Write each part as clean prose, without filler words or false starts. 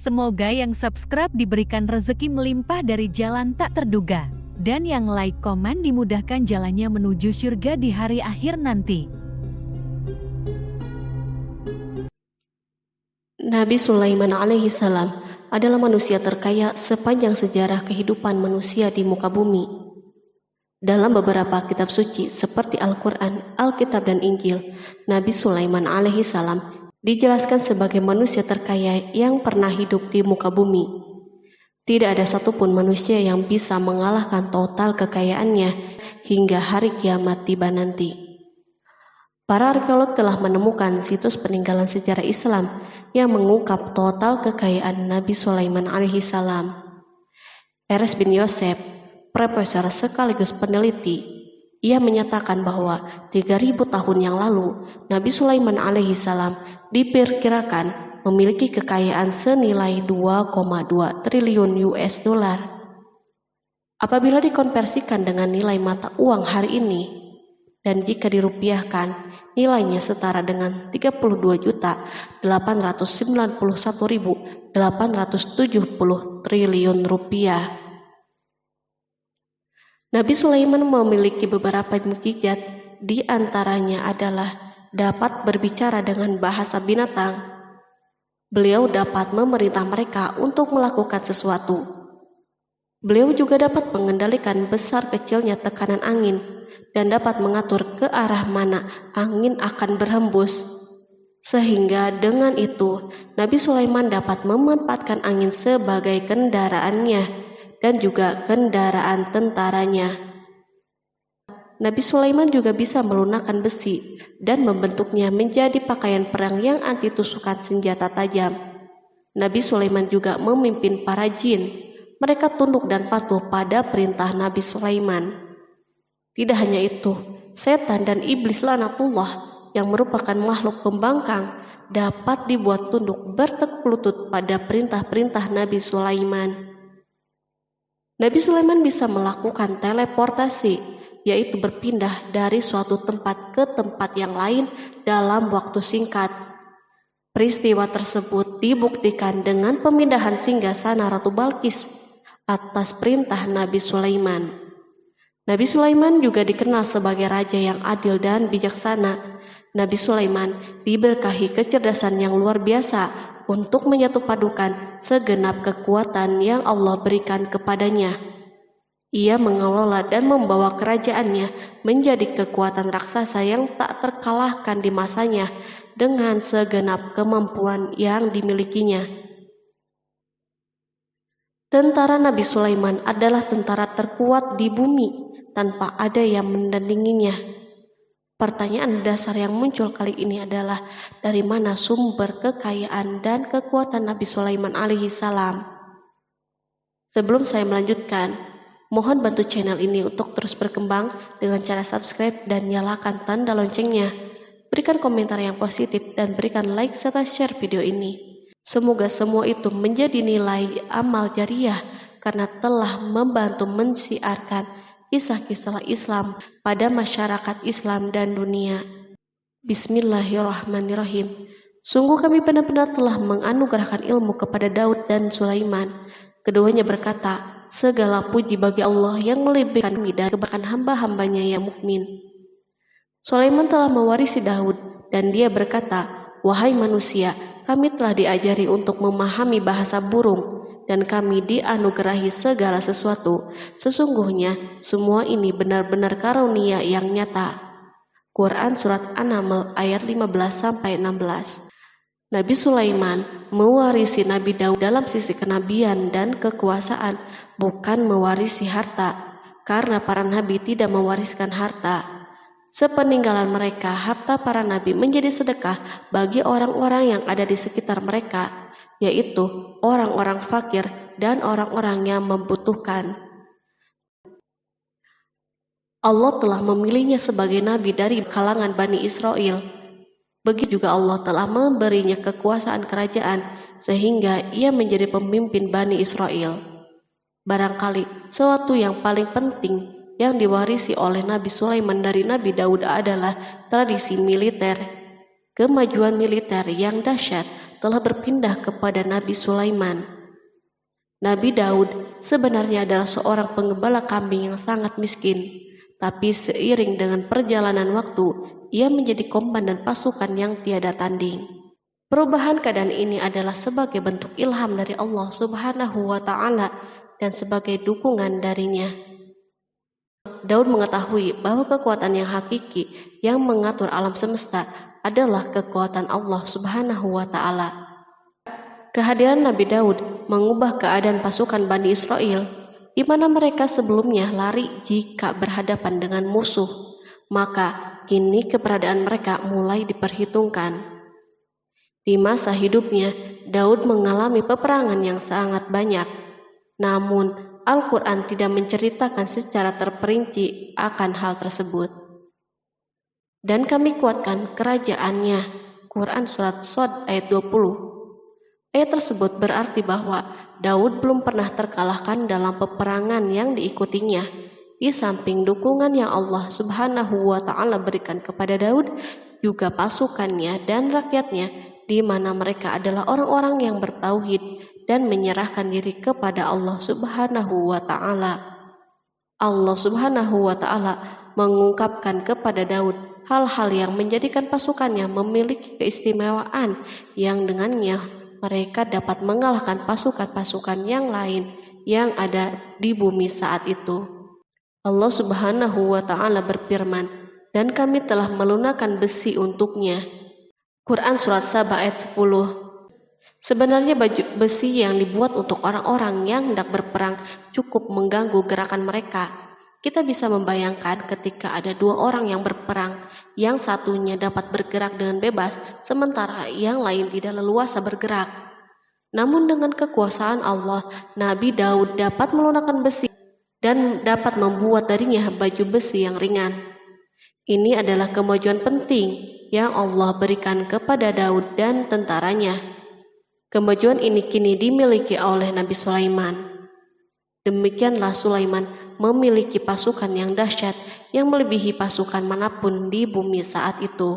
Semoga yang subscribe diberikan rezeki melimpah dari jalan tak terduga. Dan yang like komen dimudahkan jalannya menuju surga di hari akhir nanti. Nabi Sulaiman alaihi salam adalah manusia terkaya sepanjang sejarah kehidupan manusia di muka bumi. Dalam beberapa kitab suci seperti Al-Quran, Alkitab, dan Injil, Nabi Sulaiman alaihi salam dijelaskan sebagai manusia terkaya yang pernah hidup di muka bumi. Tidak ada satupun manusia yang bisa mengalahkan total kekayaannya hingga hari kiamat tiba nanti. Para arkeolog telah menemukan situs peninggalan sejarah Islam yang mengungkap total kekayaan Nabi Sulaiman alaihi salam. Eres bin Yosef, profesor sekaligus peneliti, ia menyatakan bahwa 3000 tahun yang lalu Nabi Sulaiman alaihi salam diperkirakan memiliki kekayaan senilai 2,2 triliun US dollar. Apabila dikonversikan dengan nilai mata uang hari ini, dan jika dirupiahkan, nilainya setara dengan 32.891.870 triliun rupiah. Nabi Sulaiman memiliki beberapa mukjizat, di antaranya adalah dapat berbicara dengan bahasa binatang. Beliau dapat memerintah mereka untuk melakukan sesuatu. Beliau juga dapat mengendalikan besar kecilnya tekanan angin dan dapat mengatur ke arah mana angin akan berhembus. Sehingga dengan itu, Nabi Sulaiman dapat memanfaatkan angin sebagai kendaraannya dan juga kendaraan tentaranya. Nabi Sulaiman juga bisa melunakkan besi dan membentuknya menjadi pakaian perang yang anti tusukan senjata tajam. Nabi Sulaiman juga memimpin para jin. Mereka tunduk dan patuh pada perintah Nabi Sulaiman. Tidak hanya itu, setan dan iblis laknatullah yang merupakan makhluk pembangkang dapat dibuat tunduk bertekuk lutut pada perintah-perintah Nabi Sulaiman. Nabi Sulaiman bisa melakukan teleportasi, yaitu berpindah dari suatu tempat ke tempat yang lain dalam waktu singkat. Peristiwa tersebut dibuktikan dengan pemindahan singgasana Ratu Balqis atas perintah Nabi Sulaiman. Nabi Sulaiman juga dikenal sebagai raja yang adil dan bijaksana. Nabi Sulaiman diberkahi kecerdasan yang luar biasa untuk menyatupadukan segenap kekuatan yang Allah berikan kepadanya. Ia mengelola dan membawa kerajaannya menjadi kekuatan raksasa yang tak terkalahkan di masanya dengan segenap kemampuan yang dimilikinya. Tentara Nabi Sulaiman adalah tentara terkuat di bumi tanpa ada yang menandinginya. Pertanyaan dasar yang muncul kali ini adalah dari mana sumber kekayaan dan kekuatan Nabi Sulaiman alaihi salam? Sebelum saya melanjutkan, mohon bantu channel ini untuk terus berkembang dengan cara subscribe dan nyalakan tanda loncengnya. Berikan komentar yang positif dan berikan like serta share video ini. Semoga semua itu menjadi nilai amal jariah karena telah membantu mensiarkan kisah-kisah Islam pada masyarakat Islam dan dunia. Bismillahirrahmanirrahim. Sungguh kami benar-benar telah menganugerahkan ilmu kepada Daud dan Sulaiman. Keduanya berkata, segala puji bagi Allah yang melebihkan kami dari kebanyakan hamba-hambanya yang mukmin. Sulaiman telah mewarisi Daud dan dia berkata, wahai manusia, kami telah diajari untuk memahami bahasa burung dan kami dianugerahi segala sesuatu. Sesungguhnya semua ini benar-benar karunia yang nyata. Quran Surat An-Naml ayat 15-16. Nabi Sulaiman mewarisi Nabi Daud dalam sisi kenabian dan kekuasaan, bukan mewarisi harta, karena para nabi tidak mewariskan harta. Sepeninggalan mereka, harta para nabi menjadi sedekah bagi orang-orang yang ada di sekitar mereka, yaitu orang-orang fakir dan orang-orang yang membutuhkan. Allah telah memilihnya sebagai nabi dari kalangan Bani Israel. Begitu juga Allah telah memberinya kekuasaan kerajaan sehingga ia menjadi pemimpin Bani Israel. Barangkali sesuatu yang paling penting yang diwarisi oleh Nabi Sulaiman dari Nabi Daud adalah tradisi militer. Kemajuan militer yang dahsyat telah berpindah kepada Nabi Sulaiman. Nabi Daud sebenarnya adalah seorang penggembala kambing yang sangat miskin, tapi seiring dengan perjalanan waktu, ia menjadi komandan pasukan yang tiada tanding. Perubahan keadaan ini adalah sebagai bentuk ilham dari Allah Subhanahu wa Ta'ala dan sebagai dukungan darinya. Daud mengetahui bahwa kekuatan yang hakiki yang mengatur alam semesta adalah kekuatan Allah Subhanahu wa Ta'ala. Kehadiran Nabi Daud mengubah keadaan pasukan Bani Israel, di mana mereka sebelumnya lari jika berhadapan dengan musuh, maka kini keberadaan mereka mulai diperhitungkan. Di masa hidupnya, Daud mengalami peperangan yang sangat banyak, namun Al-Quran tidak menceritakan secara terperinci akan hal tersebut. Dan kami kuatkan kerajaannya. Quran Surat Shad ayat 20. Ayat tersebut berarti bahwa Daud belum pernah terkalahkan dalam peperangan yang diikutinya. Di samping dukungan yang Allah Subhanahu wa Ta'ala berikan kepada Daud, juga pasukannya dan rakyatnya, di mana mereka adalah orang-orang yang bertauhid dan menyerahkan diri kepada Allah Subhanahu wa Ta'ala. Allah Subhanahu wa Ta'ala mengungkapkan kepada Daud hal-hal yang menjadikan pasukannya memiliki keistimewaan yang dengannya mereka dapat mengalahkan pasukan-pasukan yang lain yang ada di bumi saat itu. Allah Subhanahu wa Ta'ala berfirman, dan kami telah melunakkan besi untuknya. Quran Surat Saba ayat 10. Sebenarnya baju besi yang dibuat untuk orang-orang yang hendak berperang cukup mengganggu gerakan mereka. Kita bisa membayangkan ketika ada dua orang yang berperang, yang satunya dapat bergerak dengan bebas, sementara yang lain tidak leluasa bergerak. Namun dengan kekuasaan Allah, Nabi Daud dapat melunakkan besi dan dapat membuat darinya baju besi yang ringan. Ini adalah kemajuan penting yang Allah berikan kepada Daud dan tentaranya. Kemajuan ini kini dimiliki oleh Nabi Sulaiman. Demikianlah Sulaiman memiliki pasukan yang dahsyat yang melebihi pasukan manapun di bumi saat itu.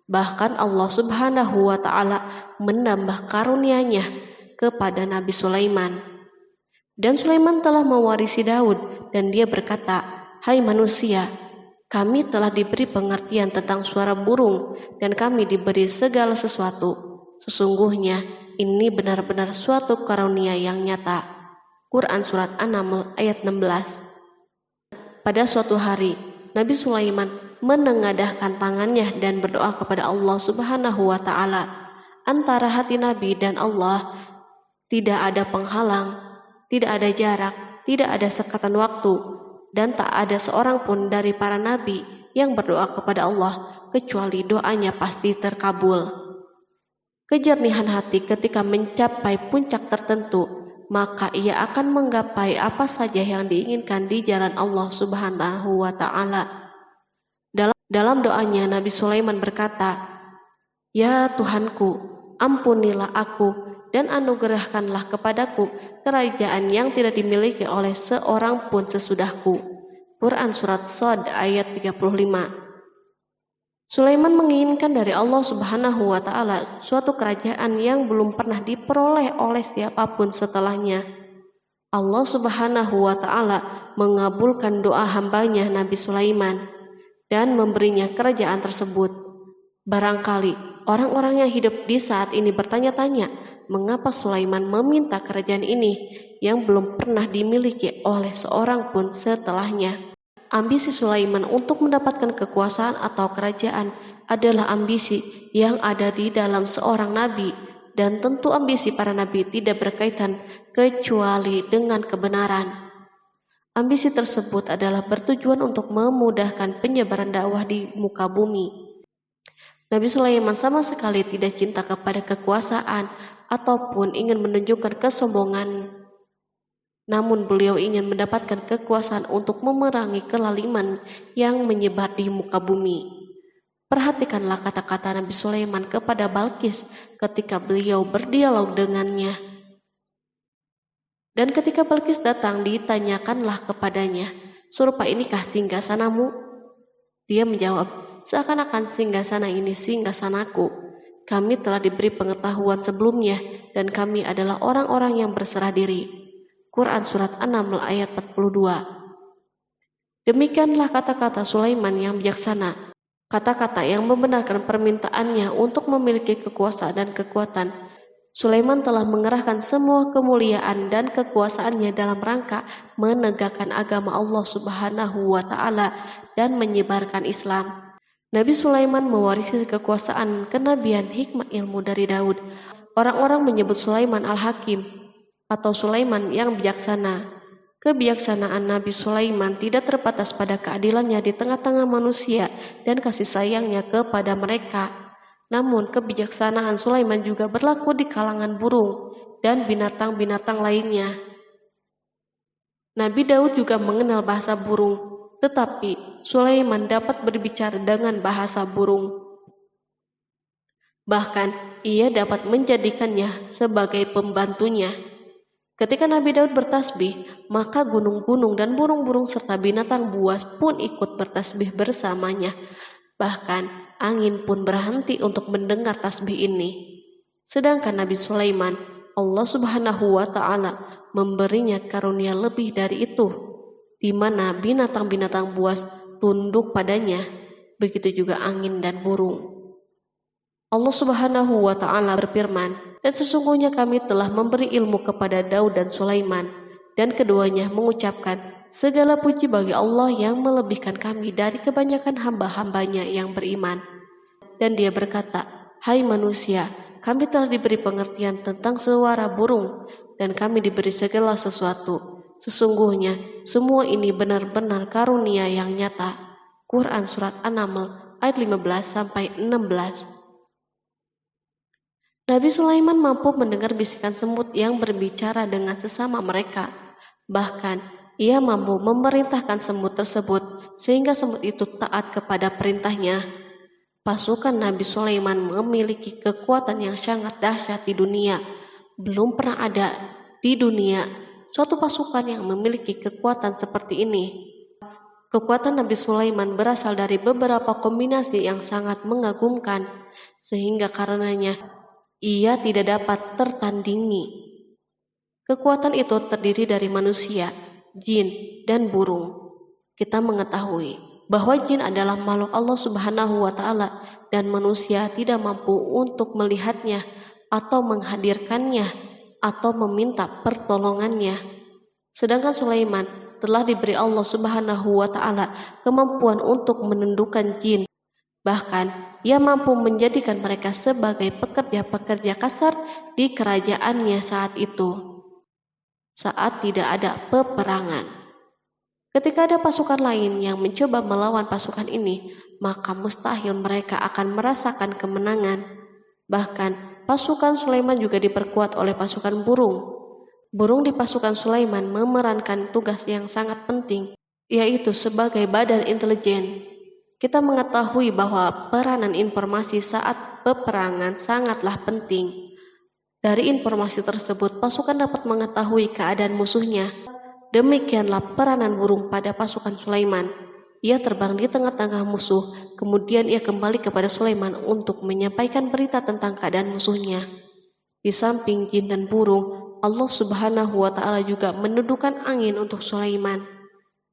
Bahkan Allah Subhanahu wa Ta'ala menambah karunia-Nya kepada Nabi Sulaiman. Dan Sulaiman telah mewarisi Daud dan dia berkata, "Hai manusia, kami telah diberi pengertian tentang suara burung dan kami diberi segala sesuatu. Sesungguhnya ini benar-benar suatu karunia yang nyata." Quran Surat An-Naml ayat 16. Pada suatu hari, Nabi Sulaiman menengadahkan tangannya dan berdoa kepada Allah Subhanahu wa Ta'ala. Antara hati Nabi dan Allah tidak ada penghalang, tidak ada jarak, tidak ada sekatan waktu, dan tak ada seorang pun dari para nabi yang berdoa kepada Allah kecuali doanya pasti terkabul. Kejernihan hati ketika mencapai puncak tertentu, maka ia akan menggapai apa saja yang diinginkan di jalan Allah Subhanahu wa Ta'ala. Dalam doanya Nabi Sulaiman berkata, "Ya Tuhanku, ampunilah aku dan anugerahkanlah kepadaku kerajaan yang tidak dimiliki oleh seorang pun sesudahku." Quran Surat Shad ayat 35. Sulaiman menginginkan dari Allah Subhanahu wa Ta'ala suatu kerajaan yang belum pernah diperoleh oleh siapapun setelahnya. Allah Subhanahu wa Ta'ala mengabulkan doa hambanya Nabi Sulaiman dan memberinya kerajaan tersebut. Barangkali orang-orang yang hidup di saat ini bertanya-tanya, mengapa Sulaiman meminta kerajaan ini yang belum pernah dimiliki oleh seorang pun setelahnya. Ambisi Sulaiman untuk mendapatkan kekuasaan atau kerajaan adalah ambisi yang ada di dalam seorang nabi, dan tentu ambisi para nabi tidak berkaitan kecuali dengan kebenaran. Ambisi tersebut adalah bertujuan untuk memudahkan penyebaran dakwah di muka bumi. Nabi Sulaiman sama sekali tidak cinta kepada kekuasaan ataupun ingin menunjukkan kesombongan. Namun beliau ingin mendapatkan kekuasaan untuk memerangi kelaliman yang menyebar di muka bumi. Perhatikanlah kata-kata Nabi Sulaiman kepada Balqis ketika beliau berdialog dengannya. Dan ketika Balqis datang, ditanyakanlah kepadanya, "Serupa inikah singgasanamu?" Dia menjawab, "Seakan-akan singgasana ini singgasanaku, kami telah diberi pengetahuan sebelumnya dan kami adalah orang-orang yang berserah diri. Quran Surat An-Naml ayat 42. Demikianlah kata-kata Sulaiman yang bijaksana, kata-kata yang membenarkan permintaannya untuk memiliki kekuasaan dan kekuatan. Sulaiman telah mengerahkan semua kemuliaan dan kekuasaannya dalam rangka menegakkan agama Allah Subhanahu wa Ta'ala dan menyebarkan Islam. Nabi Sulaiman mewarisi kekuasaan, kenabian, hikmah ilmu dari Daud. Orang-orang menyebut Sulaiman Al-Hakim atau Sulaiman yang bijaksana. Kebijaksanaan Nabi Sulaiman tidak terbatas pada keadilannya di tengah-tengah manusia dan kasih sayangnya kepada mereka. Namun kebijaksanaan Sulaiman juga berlaku di kalangan burung dan binatang-binatang lainnya. Nabi Daud juga mengenal bahasa burung, tetapi Sulaiman dapat berbicara dengan bahasa burung. Bahkan ia dapat menjadikannya sebagai pembantunya. Ketika Nabi Daud bertasbih, maka gunung-gunung dan burung-burung serta binatang buas pun ikut bertasbih bersamanya. Bahkan angin pun berhenti untuk mendengar tasbih ini. Sedangkan Nabi Sulaiman, Allah Subhanahu wa Ta'ala memberinya karunia lebih dari itu, di mana binatang-binatang buas tunduk padanya, begitu juga angin dan burung. Allah Subhanahu wa Ta'ala berfirman, dan sesungguhnya kami telah memberi ilmu kepada Daud dan Sulaiman, dan keduanya mengucapkan, segala puji bagi Allah yang melebihkan kami dari kebanyakan hamba-hambanya yang beriman. Dan dia berkata, hai manusia, kami telah diberi pengertian tentang suara burung, dan kami diberi segala sesuatu. Sesungguhnya semua ini benar-benar karunia yang nyata. Quran Surat An-Naml ayat 15-16. Nabi Sulaiman mampu mendengar bisikan semut yang berbicara dengan sesama mereka. Bahkan ia mampu memerintahkan semut tersebut sehingga semut itu taat kepada perintahnya. Pasukan Nabi Sulaiman memiliki kekuatan yang sangat dahsyat di dunia. Belum pernah ada di dunia suatu pasukan yang memiliki kekuatan seperti ini. Kekuatan Nabi Sulaiman berasal dari beberapa kombinasi yang sangat mengagumkan, sehingga karenanya ia tidak dapat tertandingi. Kekuatan itu terdiri dari manusia, jin, dan burung. Kita mengetahui bahwa jin adalah makhluk Allah Subhanahu wa Ta'ala dan manusia tidak mampu untuk melihatnya atau menghadirkannya atau meminta pertolongannya. Sedangkan Sulaiman telah diberi Allah Subhanahu wa Ta'ala kemampuan untuk menundukkan jin. Bahkan ia mampu menjadikan mereka sebagai pekerja-pekerja kasar di kerajaannya saat itu, saat tidak ada peperangan. Ketika ada pasukan lain yang mencoba melawan pasukan ini, maka mustahil mereka akan merasakan kemenangan. Bahkan pasukan Sulaiman juga diperkuat oleh pasukan burung. Burung di pasukan Sulaiman memerankan tugas yang sangat penting, yaitu sebagai badan intelijen. Kita mengetahui bahwa peranan informasi saat peperangan sangatlah penting. Dari informasi tersebut, pasukan dapat mengetahui keadaan musuhnya. Demikianlah peranan burung pada pasukan Sulaiman. Ia terbang di tengah-tengah musuh, kemudian ia kembali kepada Sulaiman untuk menyampaikan berita tentang keadaan musuhnya. Di samping jin dan burung, Allah Subhanahu wa Ta'ala juga menundukkan angin untuk Sulaiman.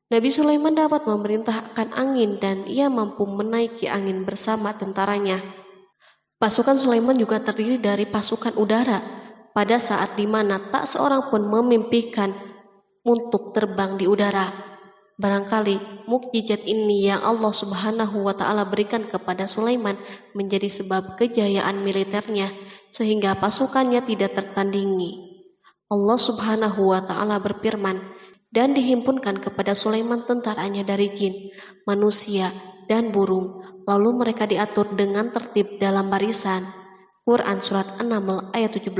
Nabi Sulaiman dapat memerintahkan angin dan ia mampu menaiki angin bersama tentaranya. Pasukan Sulaiman juga terdiri dari pasukan udara pada saat di mana tak seorang pun memimpikan untuk terbang di udara. Barangkali mukjizat ini yang Allah Subhanahu wa Ta'ala berikan kepada Sulaiman menjadi sebab kejayaan militernya sehingga pasukannya tidak tertandingi. Allah Subhanahu wa Ta'ala berfirman, dan dihimpunkan kepada Sulaiman tentaranya dari jin, manusia, dan burung, lalu mereka diatur dengan tertib dalam barisan. Quran Surat An-Naml ayat 17.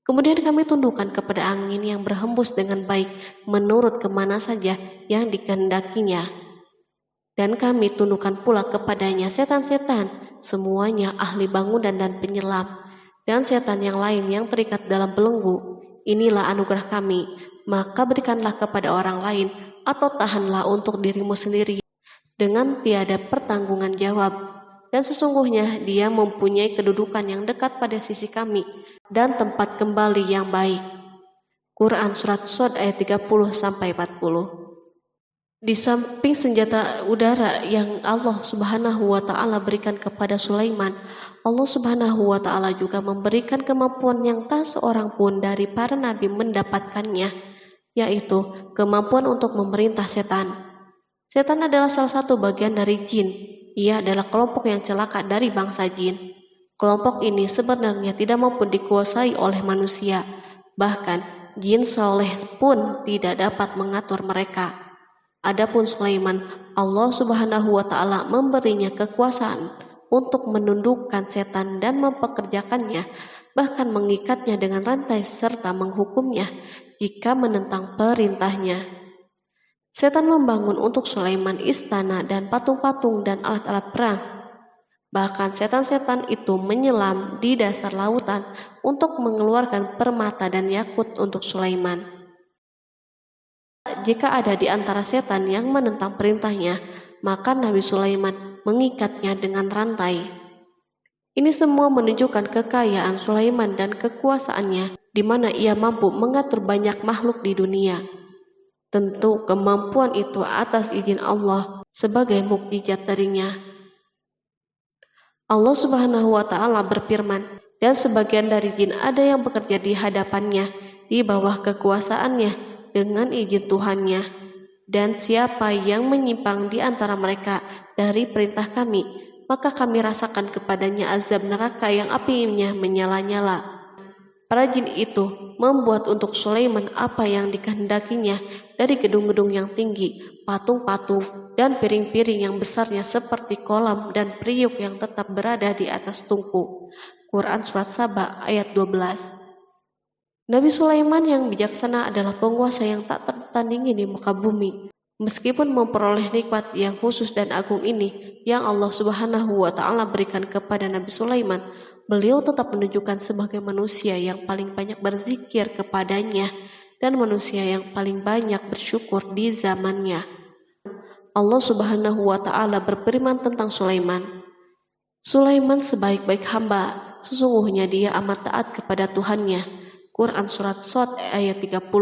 Kemudian kami tundukkan kepada angin yang berhembus dengan baik menurut kemana saja yang dikehendakinya. Dan kami tundukkan pula kepadanya setan-setan, semuanya ahli bangunan dan penyelam, dan setan yang lain yang terikat dalam belenggu. Inilah anugerah kami, maka berikanlah kepada orang lain atau tahanlah untuk dirimu sendiri dengan tiada pertanggungan jawab. dan sesungguhnya dia mempunyai kedudukan yang dekat pada sisi kami dan tempat kembali yang baik. Quran Surat Shad ayat 30-40. Di samping senjata udara yang Allah Subhanahu wa Ta'ala berikan kepada Sulaiman, Allah Subhanahu wa Ta'ala juga memberikan kemampuan yang tak seorang pun dari para nabi mendapatkannya, yaitu kemampuan untuk memerintah setan. Setan adalah salah satu bagian dari jin. Ia adalah kelompok yang celaka dari bangsa jin. Kelompok ini sebenarnya tidak mampu dikuasai oleh manusia. Bahkan jin soleh pun tidak dapat mengatur mereka. Adapun Sulaiman, Allah Subhanahu wa Ta'ala memberinya kekuasaan untuk menundukkan setan dan mempekerjakannya, bahkan mengikatnya dengan rantai serta menghukumnya jika menentang perintahnya. Setan membangun untuk Sulaiman istana dan patung-patung dan alat-alat perang. Bahkan setan-setan itu menyelam di dasar lautan untuk mengeluarkan permata dan yakut untuk Sulaiman. Jika ada di antara setan yang menentang perintahnya, maka Nabi Sulaiman mengikatnya dengan rantai. Ini semua menunjukkan kekayaan Sulaiman dan kekuasaannya, di mana ia mampu mengatur banyak makhluk di dunia. Tentu kemampuan itu atas izin Allah sebagai mukjizat darinya. Allah Subhanahu wa Ta'ala berfirman, dan sebagian dari jin ada yang bekerja di hadapannya di bawah kekuasaannya dengan izin Tuhannya, dan siapa yang menyimpang di antara mereka dari perintah kami, maka kami rasakan kepadanya azab neraka yang apinya menyala-nyala. Para jin itu membuat untuk Sulaiman apa yang dikehendakinya dari gedung-gedung yang tinggi, patung-patung, dan piring-piring yang besarnya seperti kolam dan periuk yang tetap berada di atas tungku. Quran Surat Saba ayat 12. Nabi Sulaiman yang bijaksana adalah penguasa yang tak tertandingi di muka bumi. Meskipun memperoleh nikmat yang khusus dan agung ini yang Allah Subhanahu wa Ta'ala berikan kepada Nabi Sulaiman, beliau tetap menunjukkan sebagai manusia yang paling banyak berzikir kepadanya dan manusia yang paling banyak bersyukur di zamannya. Allah Subhanahu wa Ta'ala berfirman tentang Sulaiman, Sulaiman sebaik-baik hamba, sesungguhnya dia amat taat kepada Tuhannya. Quran Surat Shad ayat 30.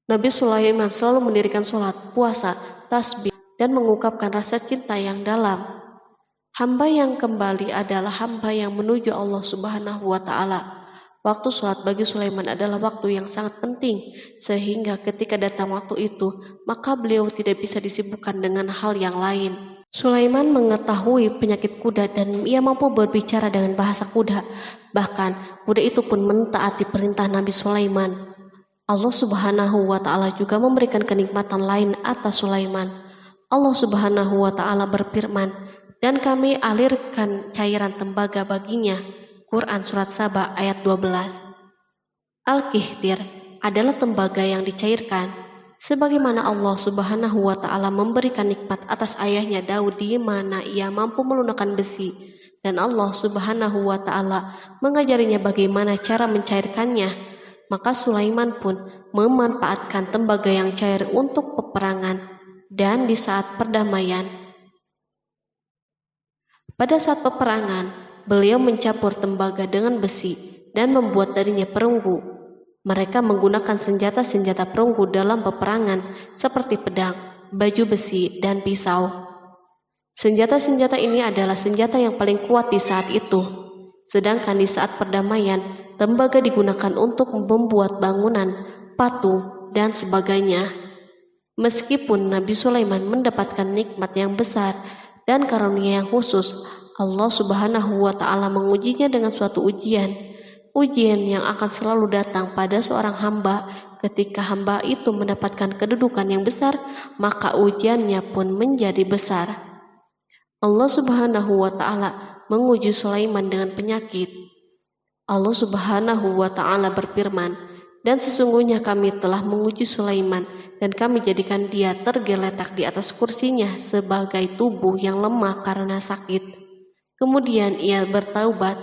Nabi Sulaiman selalu mendirikan sholat, puasa, tasbih, dan mengungkapkan rasa cinta yang dalam. Hamba yang kembali adalah hamba yang menuju Allah Subhanahu wa Ta'ala. Waktu sholat bagi Sulaiman adalah waktu yang sangat penting, sehingga ketika datang waktu itu, maka beliau tidak bisa disibukkan dengan hal yang lain. Sulaiman mengetahui penyakit kuda dan ia mampu berbicara dengan bahasa kuda. Bahkan kuda itu pun mentaati perintah Nabi Sulaiman. Allah Subhanahu wa Ta'ala juga memberikan kenikmatan lain atas Sulaiman. Allah Subhanahu wa Ta'ala berfirman, dan kami alirkan cairan tembaga baginya. Quran Surat Saba ayat 12. Al-Kihtir adalah tembaga yang dicairkan. Sebagaimana Allah Subhanahu wa Ta'ala memberikan nikmat atas ayahnya Daud di mana ia mampu melunakkan besi, dan Allah Subhanahu wa Ta'ala mengajarinya bagaimana cara mencairkannya, maka Sulaiman pun memanfaatkan tembaga yang cair untuk peperangan dan di saat perdamaian. Pada saat peperangan, beliau mencampur tembaga dengan besi dan membuat darinya perunggu. Mereka menggunakan senjata-senjata perunggu dalam peperangan seperti pedang, baju besi, dan pisau. Senjata-senjata ini adalah senjata yang paling kuat di saat itu. Sedangkan di saat perdamaian, tembaga digunakan untuk membuat bangunan, patung, dan sebagainya. Meskipun Nabi Sulaiman mendapatkan nikmat yang besar dan karunia yang khusus, Allah Subhanahu wa Ta'ala mengujinya dengan suatu ujian yang akan selalu datang pada seorang hamba. Ketika hamba itu mendapatkan kedudukan yang besar, maka ujiannya pun menjadi besar. Allah Subhanahu wa Ta'ala menguji Sulaiman dengan penyakit. Allah Subhanahu wa Ta'ala berfirman, dan sesungguhnya kami telah menguji Sulaiman dan kami jadikan dia tergeletak di atas kursinya sebagai tubuh yang lemah karena sakit. Kemudian ia bertaubat.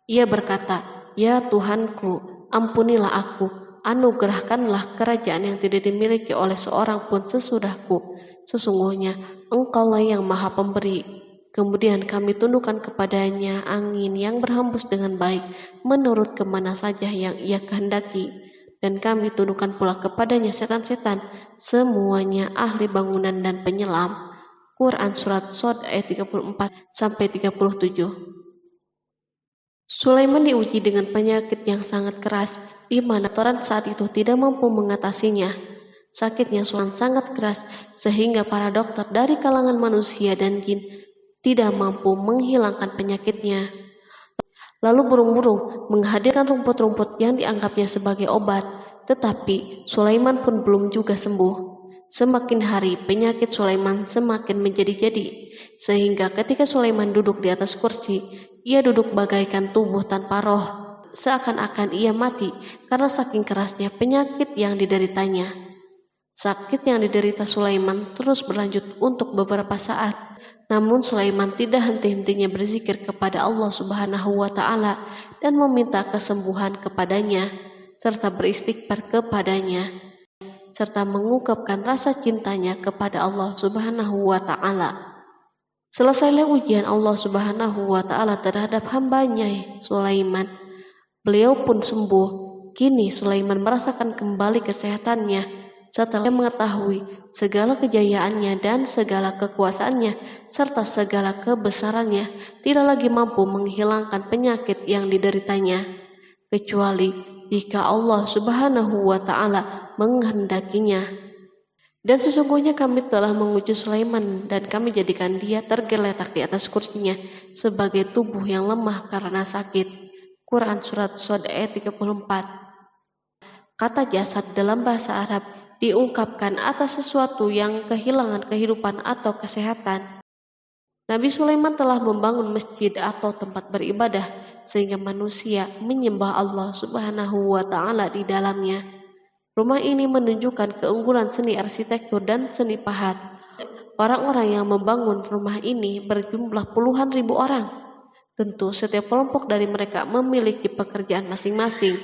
Ia berkata, Ya Tuhanku, ampunilah aku, anugerahkanlah kerajaan yang tidak dimiliki oleh seorang pun sesudahku. Sesungguhnya Engkaulah yang Maha Pemberi. Kemudian kami tundukkan kepadanya angin yang berhembus dengan baik menurut kemana saja yang ia kehendaki. Dan kami tundukkan pula kepadanya setan-setan, semuanya ahli bangunan dan penyelam. Quran Surat Shod ayat 34-37. Sulaiman diuji dengan penyakit yang sangat keras, di mana Toran saat itu tidak mampu mengatasinya. Sakitnya Sulaiman sangat keras, sehingga para dokter dari kalangan manusia dan jin tidak mampu menghilangkan penyakitnya. Lalu burung-burung menghadirkan rumput-rumput yang dianggapnya sebagai obat, tetapi Sulaiman pun belum juga sembuh. Semakin hari penyakit Sulaiman semakin menjadi-jadi, sehingga ketika Sulaiman duduk di atas kursi, ia duduk bagaikan tubuh tanpa roh, seakan-akan ia mati karena saking kerasnya penyakit yang dideritanya. Sakit yang diderita Sulaiman terus berlanjut untuk beberapa saat. Namun Sulaiman tidak henti-hentinya berzikir kepada Allah Subhanahu wa Ta'ala dan meminta kesembuhan kepadanya, serta beristighfar kepadanya, serta mengungkapkan rasa cintanya kepada Allah Subhanahu wa Ta'ala. Selesailah ujian Allah Subhanahu wa Ta'ala terhadap hambanya Sulaiman. Beliau pun sembuh. Kini Sulaiman merasakan kembali kesehatannya setelah mengetahui segala kejayaannya dan segala kekuasaannya serta segala kebesarannya tidak lagi mampu menghilangkan penyakit yang dideritanya, kecuali jika Allah Subhanahu wa Ta'ala menghendakinya. Dan sesungguhnya kami telah menguji Sulaiman dan kami jadikan dia tergeletak di atas kursinya sebagai tubuh yang lemah karena sakit. Quran Surat Shod ayat 34. Kata jasad dalam bahasa Arab diungkapkan atas sesuatu yang kehilangan kehidupan atau kesehatan. Nabi Sulaiman telah membangun masjid atau tempat beribadah sehingga manusia menyembah Allah Subhanahu wa Ta'ala di dalamnya. Rumah ini menunjukkan keunggulan seni arsitektur dan seni pahat. Orang-orang yang membangun rumah ini berjumlah puluhan ribu orang. Tentu setiap kelompok dari mereka memiliki pekerjaan masing-masing.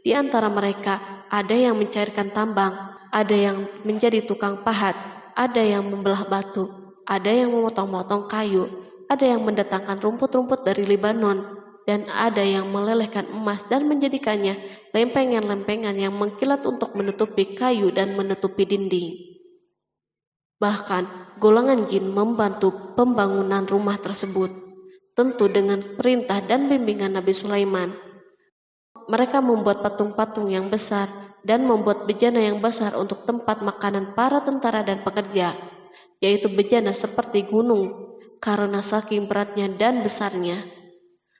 Di antara mereka ada yang mencairkan tambang, ada yang menjadi tukang pahat, ada yang membelah batu, ada yang memotong-motong kayu, ada yang mendatangkan rumput-rumput dari Libanon, dan ada yang melelehkan emas dan menjadikannya lempengan-lempengan yang mengkilat untuk menutupi kayu dan menutupi dinding. Bahkan golongan jin membantu pembangunan rumah tersebut, tentu dengan perintah dan bimbingan Nabi Sulaiman. Mereka membuat patung-patung yang besar dan membuat bejana yang besar untuk tempat makanan para tentara dan pekerja, yaitu bejana seperti gunung karena saking beratnya dan besarnya.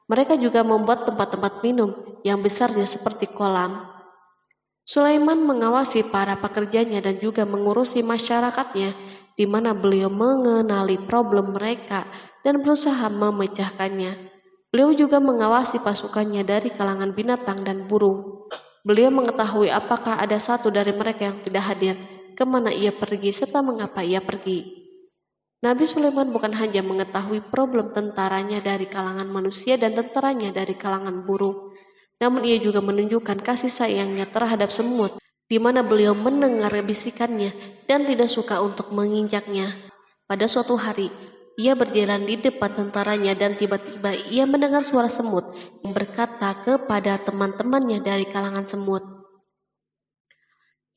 Mereka juga membuat tempat-tempat minum yang besarnya seperti kolam. Sulaiman mengawasi para pekerjanya dan juga mengurusi masyarakatnya, di mana beliau mengenali problem mereka dan berusaha memecahkannya. Beliau juga mengawasi pasukannya dari kalangan binatang dan burung. Beliau mengetahui apakah ada satu dari mereka yang tidak hadir, kemana ia pergi, serta mengapa ia pergi. Nabi Sulaiman bukan hanya mengetahui problem tentaranya dari kalangan manusia dan tentaranya dari kalangan burung, namun ia juga menunjukkan kasih sayangnya terhadap semut, di mana beliau mendengar bisikannya dan tidak suka untuk menginjaknya. Pada suatu hari, ia berjalan di depan tentaranya dan tiba-tiba ia mendengar suara semut yang berkata kepada teman-temannya dari kalangan semut.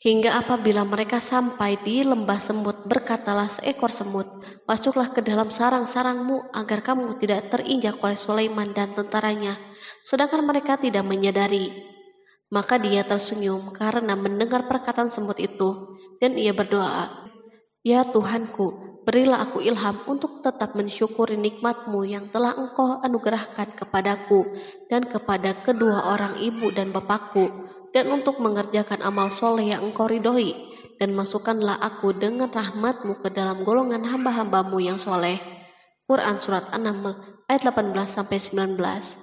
Hingga apabila mereka sampai di lembah semut, berkatalah seekor semut, "Masuklah ke dalam sarang-sarangmu agar kamu tidak terinjak oleh Sulaiman dan tentaranya." Sedangkan mereka tidak menyadari. Maka dia tersenyum karena mendengar perkataan semut itu, dan ia berdoa, "Ya Tuhanku, berilah aku ilham untuk tetap mensyukuri nikmat-Mu yang telah Engkau anugerahkan kepadaku dan kepada kedua orang ibu dan bapakku, dan untuk mengerjakan amal soleh yang Engkau ridhoi, dan masukkanlah aku dengan rahmat-Mu ke dalam golongan hamba-hamba-Mu yang soleh." Quran Surat An-Naml ayat 18-19.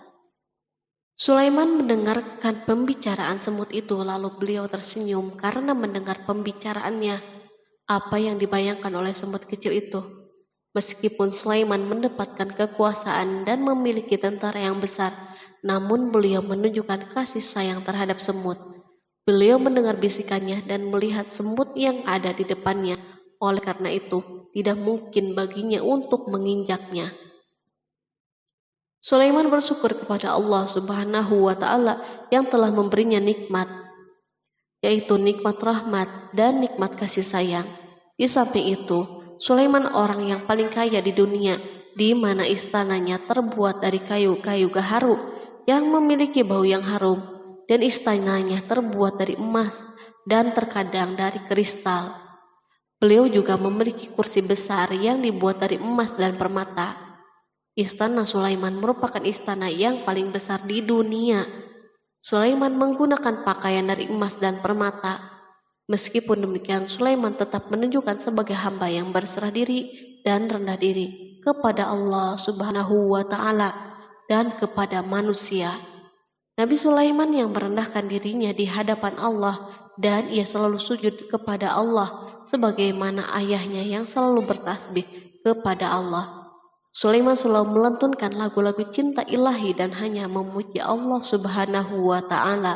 Sulaiman mendengarkan pembicaraan semut itu, lalu beliau tersenyum karena mendengar pembicaraannya. Apa yang dibayangkan oleh semut kecil itu? Meskipun Sulaiman mendapatkan kekuasaan dan memiliki tentara yang besar, namun beliau menunjukkan kasih sayang terhadap semut. Beliau mendengar bisikannya dan melihat semut yang ada di depannya. Oleh karena itu, tidak mungkin baginya untuk menginjaknya. Sulaiman bersyukur kepada Allah Subhanahu wa Ta'ala yang telah memberinya nikmat, yaitu nikmat rahmat dan nikmat kasih sayang. Di samping itu, Sulaiman orang yang paling kaya di dunia, di mana istananya terbuat dari kayu-kayu gaharu yang memiliki bau yang harum, dan istananya terbuat dari emas dan terkadang dari kristal. Beliau juga memiliki kursi besar yang dibuat dari emas dan permata. Istana Sulaiman merupakan istana yang paling besar di dunia. Sulaiman menggunakan pakaian dari emas dan permata. Meskipun demikian, Sulaiman tetap menunjukkan sebagai hamba yang berserah diri dan rendah diri kepada Allah Subhanahu wa Ta'ala dan kepada manusia. Nabi Sulaiman yang merendahkan dirinya di hadapan Allah, dan ia selalu sujud kepada Allah sebagaimana ayahnya yang selalu bertasbih kepada Allah. Sulaiman selalu melantunkan lagu-lagu cinta ilahi dan hanya memuji Allah Subhanahu wa Ta'ala.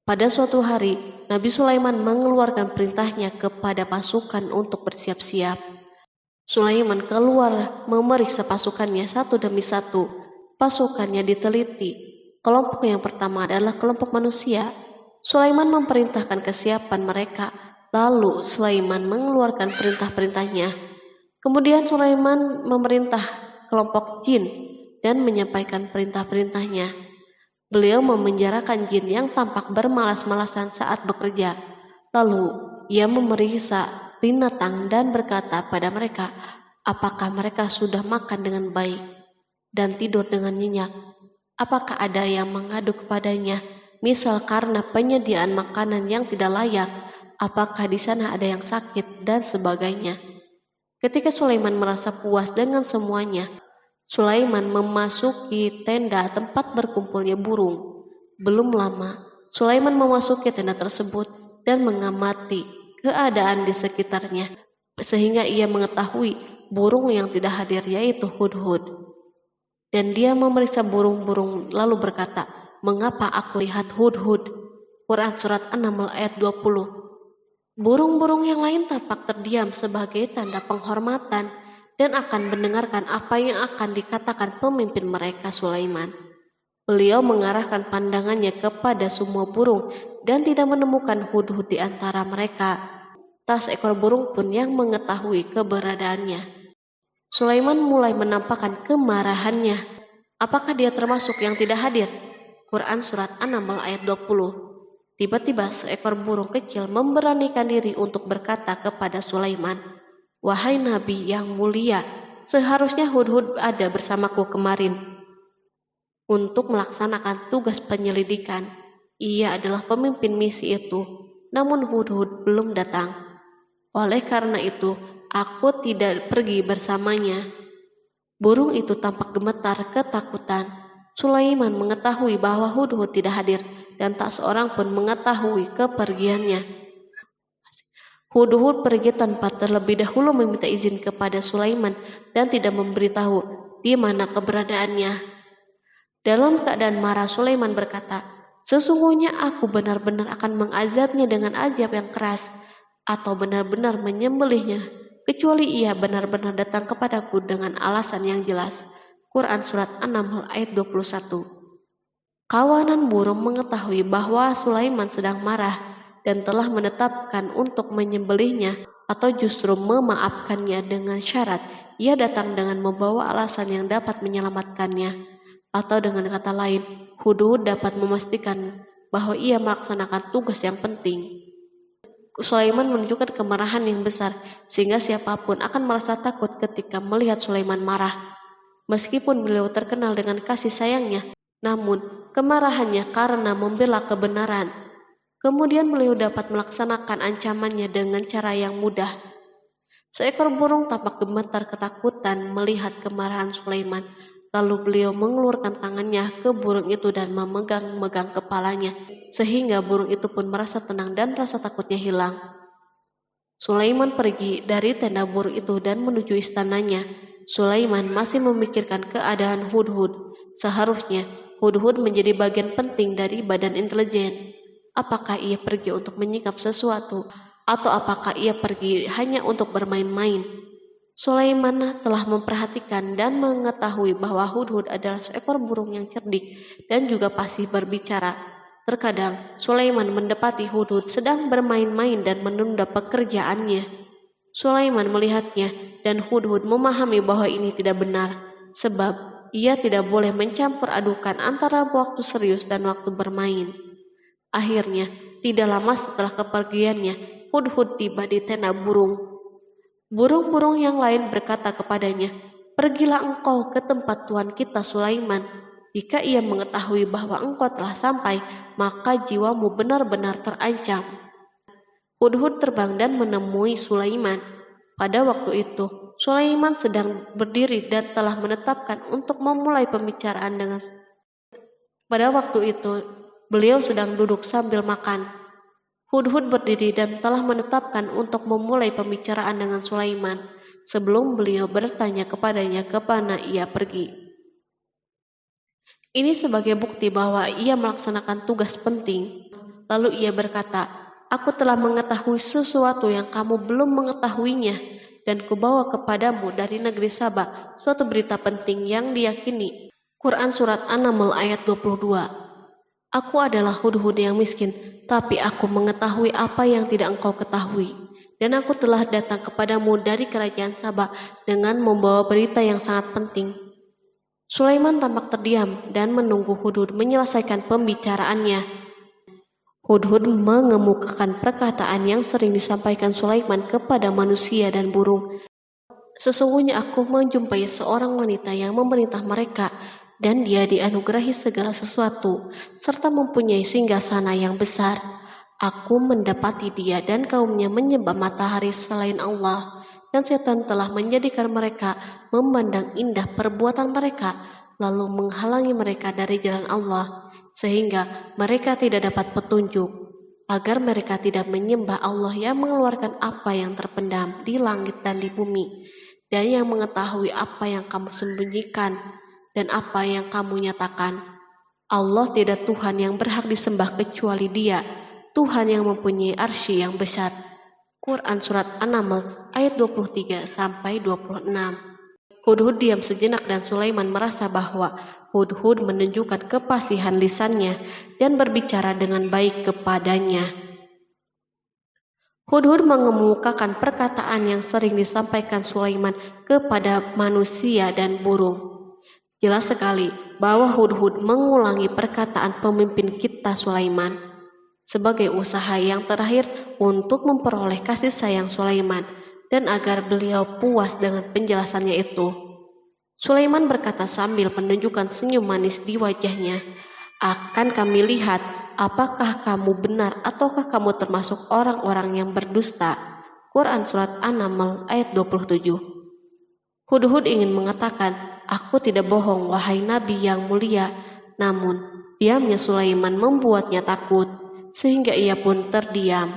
Pada suatu hari, Nabi Sulaiman mengeluarkan perintahnya kepada pasukan untuk bersiap-siap. Sulaiman keluar memeriksa pasukannya satu demi satu. Pasukannya diteliti. Kelompok yang pertama adalah kelompok manusia. Sulaiman memerintahkan kesiapan mereka, lalu Sulaiman mengeluarkan perintah-perintahnya. Kemudian Sulaiman memerintah kelompok jin dan menyampaikan perintah-perintahnya. Beliau memenjarakan jin yang tampak bermalas-malasan saat bekerja. Lalu ia memeriksa binatang dan berkata pada mereka, apakah mereka sudah makan dengan baik dan tidur dengan nyenyak? Apakah ada yang mengadu kepadanya, misal karena penyediaan makanan yang tidak layak? Apakah di sana ada yang sakit dan sebagainya? Ketika Sulaiman merasa puas dengan semuanya, Sulaiman memasuki tenda tempat berkumpulnya burung. Belum lama, Sulaiman memasuki tenda tersebut dan mengamati keadaan di sekitarnya, sehingga ia mengetahui burung yang tidak hadir yaitu hudhud. Dan dia memeriksa burung-burung lalu berkata, mengapa aku lihat hudhud? Quran Surat An-Naml ayat 20. Burung-burung yang lain tampak terdiam sebagai tanda penghormatan dan akan mendengarkan apa yang akan dikatakan pemimpin mereka Sulaiman. Beliau mengarahkan pandangannya kepada semua burung dan tidak menemukan hudhud di antara mereka. Tak seekor burung pun yang mengetahui keberadaannya. Sulaiman mulai menampakkan kemarahannya. Apakah dia termasuk yang tidak hadir? Quran Surat An-Naml ayat 20. Tiba-tiba seekor burung kecil memberanikan diri untuk berkata kepada Sulaiman, wahai Nabi yang mulia, seharusnya hudhud ada bersamaku kemarin untuk melaksanakan tugas penyelidikan. Ia adalah pemimpin misi itu, namun hudhud belum datang. Oleh karena itu, aku tidak pergi bersamanya. Burung itu tampak gemetar ketakutan. Sulaiman mengetahui bahwa hudhud tidak hadir dan tak seorang pun mengetahui kepergiannya. Hudhud pergi tanpa terlebih dahulu meminta izin kepada Sulaiman dan tidak memberitahu di mana keberadaannya. Dalam keadaan marah, Sulaiman berkata, sesungguhnya aku benar-benar akan mengazabnya dengan azab yang keras atau benar-benar menyembelihnya, kecuali ia benar-benar datang kepadaku dengan alasan yang jelas. Quran Surat An-Naml ayat 21. Kawanan burung mengetahui bahwa Sulaiman sedang marah dan telah menetapkan untuk menyembelihnya atau justru memaafkannya dengan syarat ia datang dengan membawa alasan yang dapat menyelamatkannya. Atau dengan kata lain, hudhud dapat memastikan bahwa ia melaksanakan tugas yang penting. Sulaiman menunjukkan kemarahan yang besar sehingga siapapun akan merasa takut ketika melihat Sulaiman marah. Meskipun beliau terkenal dengan kasih sayangnya, namun kemarahannya karena membela kebenaran. Kemudian beliau dapat melaksanakan ancamannya dengan cara yang mudah. Seekor burung tampak gemetar ketakutan melihat kemarahan Sulaiman. Lalu beliau mengeluarkan tangannya ke burung itu dan memegang-megang kepalanya, sehingga burung itu pun merasa tenang dan rasa takutnya hilang. Sulaiman pergi dari tenda burung itu dan menuju istananya. Sulaiman masih memikirkan keadaan hudhud. Seharusnya hudhud menjadi bagian penting dari badan intelijen. Apakah ia pergi untuk menyingkap sesuatu, atau apakah ia pergi hanya untuk bermain-main? Sulaiman telah memperhatikan dan mengetahui bahwa Hudhud adalah seekor burung yang cerdik dan juga fasih berbicara. Terkadang Sulaiman mendapati Hudhud sedang bermain-main dan menunda pekerjaannya. Sulaiman melihatnya dan Hudhud memahami bahwa ini tidak benar, sebab ia tidak boleh mencampur adukan antara waktu serius dan waktu bermain. Akhirnya, tidak lama setelah kepergiannya, Hudhud tiba di tenda burung. Burung-burung yang lain berkata kepadanya, "Pergilah engkau ke tempat tuan kita Sulaiman. Jika ia mengetahui bahwa engkau telah sampai, maka jiwamu benar-benar terancam." Hudhud terbang dan menemui Sulaiman. Pada waktu itu, Sulaiman sedang berdiri dan telah menetapkan untuk memulai pembicaraan dengan. Pada waktu itu, beliau sedang duduk sambil makan. Hudhud berdiri dan telah menetapkan untuk memulai pembicaraan dengan Sulaiman sebelum beliau bertanya kepadanya kemana ia pergi. Ini sebagai bukti bahwa ia melaksanakan tugas penting. Lalu ia berkata, "Aku telah mengetahui sesuatu yang kamu belum mengetahuinya, dan kubawa kepadamu dari negeri Saba suatu berita penting yang diyakini." Quran Surat An-Naml ayat 22. Aku adalah Hudhud yang miskin, tapi aku mengetahui apa yang tidak engkau ketahui. Dan aku telah datang kepadamu dari kerajaan Saba dengan membawa berita yang sangat penting. Sulaiman tampak terdiam dan menunggu Hudhud menyelesaikan pembicaraannya. Hudhud mengemukakan perkataan yang sering disampaikan Sulaiman kepada manusia dan burung. Sesungguhnya aku menjumpai seorang wanita yang memerintah mereka, dan dia dianugerahi segala sesuatu, serta mempunyai singgasana yang besar. Aku mendapati dia dan kaumnya menyembah matahari selain Allah, dan setan telah menjadikan mereka memandang indah perbuatan mereka, lalu menghalangi mereka dari jalan Allah, sehingga mereka tidak dapat petunjuk, agar mereka tidak menyembah Allah yang mengeluarkan apa yang terpendam di langit dan di bumi, dan yang mengetahui apa yang kamu sembunyikan dan apa yang kamu nyatakan. Allah tidak Tuhan yang berhak disembah kecuali Dia, Tuhan yang mempunyai arsy yang besar. Quran Surat An-Naml ayat 23-26. Hudhud diam sejenak dan Sulaiman merasa bahwa Hudhud menunjukkan kefasihan lisannya dan berbicara dengan baik kepadanya. Hudhud mengemukakan perkataan yang sering disampaikan Sulaiman kepada manusia dan burung. Jelas sekali bahwa Hudhud mengulangi perkataan pemimpin kita Sulaiman sebagai usaha yang terakhir untuk memperoleh kasih sayang Sulaiman dan agar beliau puas dengan penjelasannya itu. Sulaiman berkata sambil menunjukkan senyum manis di wajahnya, "Akan kami lihat apakah kamu benar ataukah kamu termasuk orang-orang yang berdusta." Quran Surat An-Naml ayat 27. Hudhud ingin mengatakan, "Aku tidak bohong, wahai Nabi yang mulia." Namun, diamnya Sulaiman membuatnya takut, sehingga ia pun terdiam.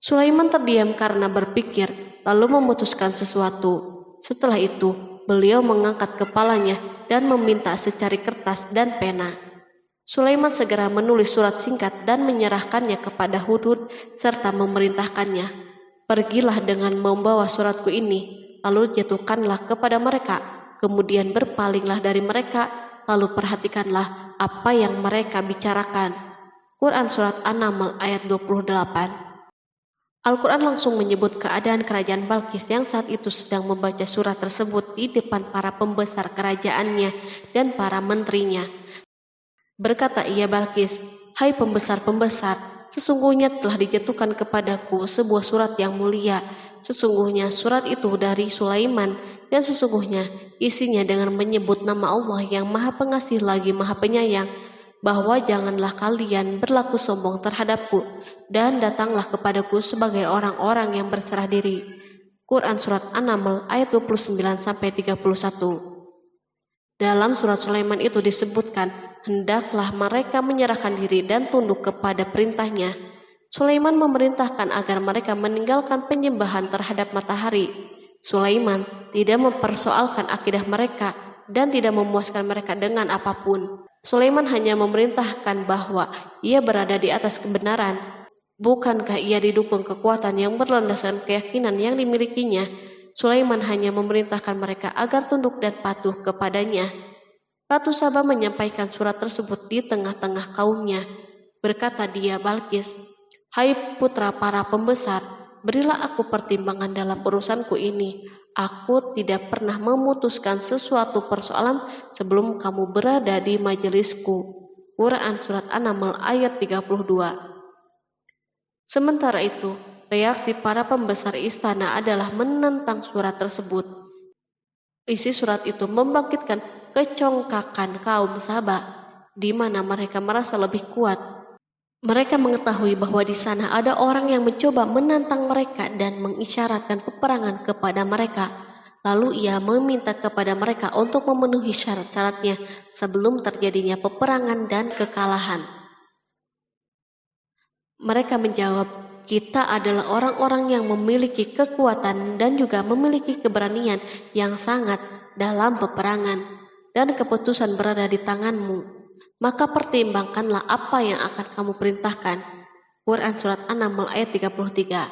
Sulaiman terdiam karena berpikir, lalu memutuskan sesuatu. Setelah itu, beliau mengangkat kepalanya dan meminta secari kertas dan pena. Sulaiman segera menulis surat singkat dan menyerahkannya kepada Hudhud serta memerintahkannya, "Pergilah dengan membawa suratku ini, lalu jatuhkanlah kepada mereka. Kemudian berpalinglah dari mereka, lalu perhatikanlah apa yang mereka bicarakan." Quran Surat An-Naml ayat 28. Al-Quran langsung menyebut keadaan kerajaan Balqis yang saat itu sedang membaca surat tersebut di depan para pembesar kerajaannya dan para menterinya. Berkata ia Balqis, "Hai pembesar-pembesar, sesungguhnya telah dijatuhkan kepadaku sebuah surat yang mulia. Sesungguhnya surat itu dari Sulaiman, dan sesungguhnya isinya dengan menyebut nama Allah yang Maha Pengasih lagi Maha Penyayang, bahwa janganlah kalian berlaku sombong terhadapku, dan datanglah kepadaku sebagai orang-orang yang berserah diri." Quran Surat An-Naml ayat 29-31. Dalam surat Sulaiman itu disebutkan, hendaklah mereka menyerahkan diri dan tunduk kepada perintahnya. Sulaiman memerintahkan agar mereka meninggalkan penyembahan terhadap matahari. Sulaiman tidak mempersoalkan akidah mereka dan tidak memuaskan mereka dengan apapun. Sulaiman hanya memerintahkan bahwa ia berada di atas kebenaran. Bukankah ia didukung kekuatan yang berlandaskan keyakinan yang dimilikinya? Sulaiman hanya memerintahkan mereka agar tunduk dan patuh kepadanya. Ratu Saba menyampaikan surat tersebut di tengah-tengah kaumnya. Berkata dia, Balkis, "Hai putra para pembesar, berilah aku pertimbangan dalam urusanku ini. Aku tidak pernah memutuskan sesuatu persoalan sebelum kamu berada di majelisku." Quran Surat An-Naml ayat 32. Sementara itu, reaksi para pembesar istana adalah menentang surat tersebut. Isi surat itu membangkitkan kecongkakan kaum Saba, di mana mereka merasa lebih kuat. Mereka mengetahui bahwa di sana ada orang yang mencoba menantang mereka dan mengisyaratkan peperangan kepada mereka. Lalu ia meminta kepada mereka untuk memenuhi syarat-syaratnya sebelum terjadinya peperangan dan kekalahan. Mereka menjawab, "Kita adalah orang-orang yang memiliki kekuatan dan juga memiliki keberanian yang sangat dalam peperangan, dan keputusan berada di tanganmu. Maka pertimbangkanlah apa yang akan kamu perintahkan." Quran Surat An-Naml ayat 33.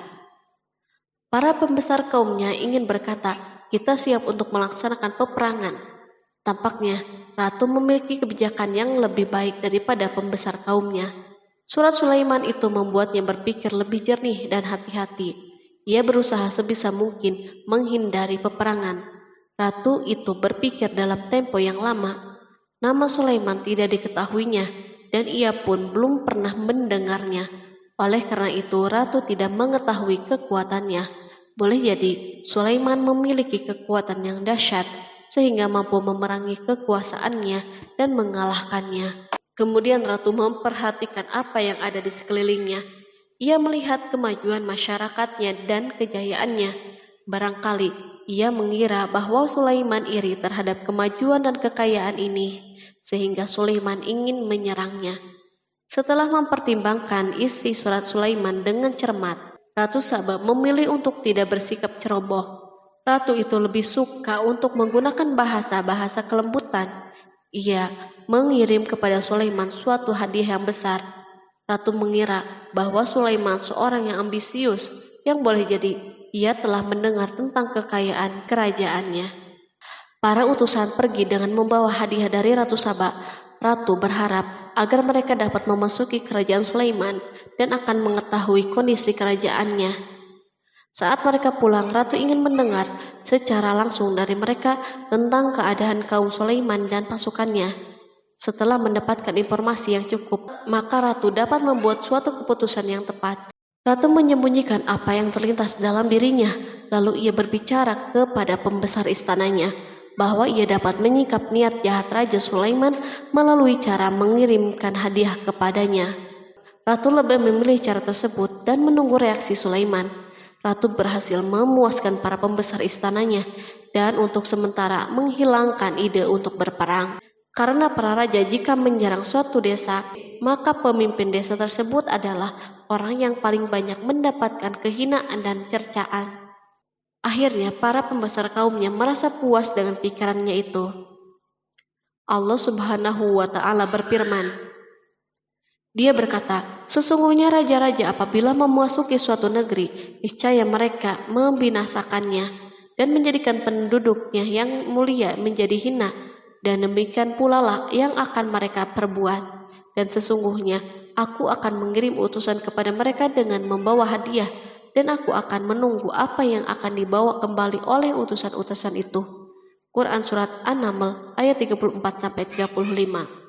Para pembesar kaumnya ingin berkata, "Kita siap untuk melaksanakan peperangan." Tampaknya ratu memiliki kebijakan yang lebih baik daripada pembesar kaumnya. Surat Sulaiman itu membuatnya berpikir lebih jernih dan hati-hati. Ia berusaha sebisa mungkin menghindari peperangan. Ratu itu berpikir dalam tempo yang lama. Nama Sulaiman tidak diketahuinya, dan ia pun belum pernah mendengarnya. Oleh karena itu, ratu tidak mengetahui kekuatannya. Boleh jadi Sulaiman memiliki kekuatan yang dahsyat sehingga mampu memerangi kekuasaannya dan mengalahkannya. Kemudian ratu memperhatikan apa yang ada di sekelilingnya. Ia melihat kemajuan masyarakatnya dan kejayaannya. Barangkali ia mengira bahwa Sulaiman iri terhadap kemajuan dan kekayaan ini, sehingga Sulaiman ingin menyerangnya. Setelah mempertimbangkan isi surat Sulaiman dengan cermat, Ratu Saba memilih untuk tidak bersikap ceroboh. Ratu itu lebih suka untuk menggunakan bahasa-bahasa kelembutan. Ia mengirim kepada Sulaiman suatu hadiah yang besar. Ratu mengira bahwa Sulaiman seorang yang ambisius, yang boleh jadi ia telah mendengar tentang kekayaan kerajaannya. Para utusan pergi dengan membawa hadiah dari Ratu Saba. Ratu berharap agar mereka dapat memasuki kerajaan Sulaiman dan akan mengetahui kondisi kerajaannya. Saat mereka pulang, Ratu ingin mendengar secara langsung dari mereka tentang keadaan kaum Sulaiman dan pasukannya. Setelah mendapatkan informasi yang cukup, maka Ratu dapat membuat suatu keputusan yang tepat. Ratu menyembunyikan apa yang terlintas dalam dirinya, lalu ia berbicara kepada pembesar istananya bahwa ia dapat menyingkap niat jahat Raja Sulaiman melalui cara mengirimkan hadiah kepadanya. Ratu lebih memilih cara tersebut dan menunggu reaksi Sulaiman. Ratu berhasil memuaskan para pembesar istananya dan untuk sementara menghilangkan ide untuk berperang. Karena para raja jika menyerang suatu desa, maka pemimpin desa tersebut adalah orang yang paling banyak mendapatkan kehinaan dan cercaan. Akhirnya para pembesar kaumnya merasa puas dengan pikirannya itu. Allah Subhanahu wa Ta'ala berfirman, Dia berkata, "Sesungguhnya raja-raja apabila memasuki suatu negeri, niscaya mereka membinasakannya dan menjadikan penduduknya yang mulia menjadi hina, dan demikian pula lah yang akan mereka perbuat. Dan sesungguhnya aku akan mengirim utusan kepada mereka dengan membawa hadiah, dan aku akan menunggu apa yang akan dibawa kembali oleh utusan-utusan itu." Quran Surat An-Naml ayat 34-35.